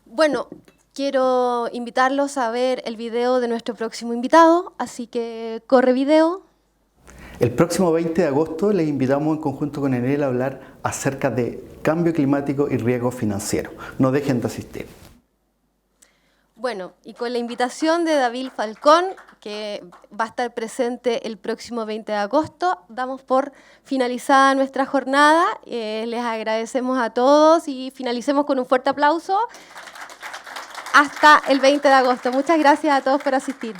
Bueno, quiero invitarlos a ver el video de nuestro próximo invitado, así que corre video. El próximo 20 de agosto les invitamos en conjunto con Enel a hablar acerca de cambio climático y riesgo financiero. No dejen de asistir. Bueno, y con la invitación de David Falcón, que va a estar presente el próximo 20 de agosto, damos por finalizada nuestra jornada. Les agradecemos a todos y finalicemos con un fuerte aplauso hasta el 20 de agosto. Muchas gracias a todos por asistir.